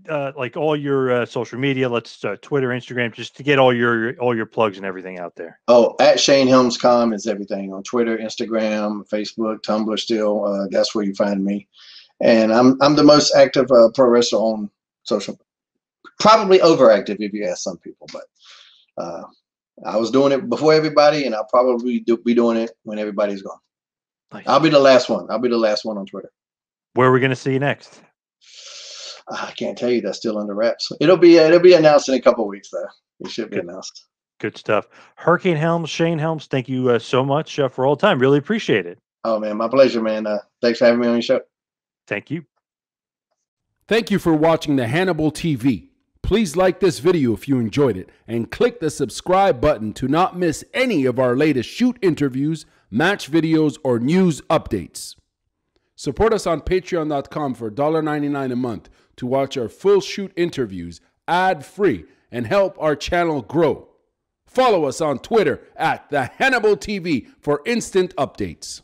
like all your social media? Let's Twitter, Instagram, just to get all your plugs and everything out there. Oh, at ShaneHelms.com is everything on Twitter, Instagram, Facebook, Tumblr. Still, that's where you find me. And I'm the most active pro wrestler on social. Probably overactive if you ask some people, but I was doing it before everybody, and I'll probably be doing it when everybody's gone. Nice. I'll be the last one. I'll be the last one on Twitter. Where are we going to see you next? I can't tell you. That's still under wraps. It'll be announced in a couple of weeks, though. It should be announced. Good stuff. Hurricane Helms, Shane Helms, thank you so much for all the time. Really appreciate it. Oh, man, my pleasure, man. Thanks for having me on your show. Thank you. Thank you for watching the Hannibal TV. Please like this video if you enjoyed it, and click the subscribe button to not miss any of our latest shoot interviews, match videos, or news updates. Support us on patreon.com for $1.99 a month to watch our full shoot interviews ad-free and help our channel grow. Follow us on Twitter at the Hannibal TV for instant updates.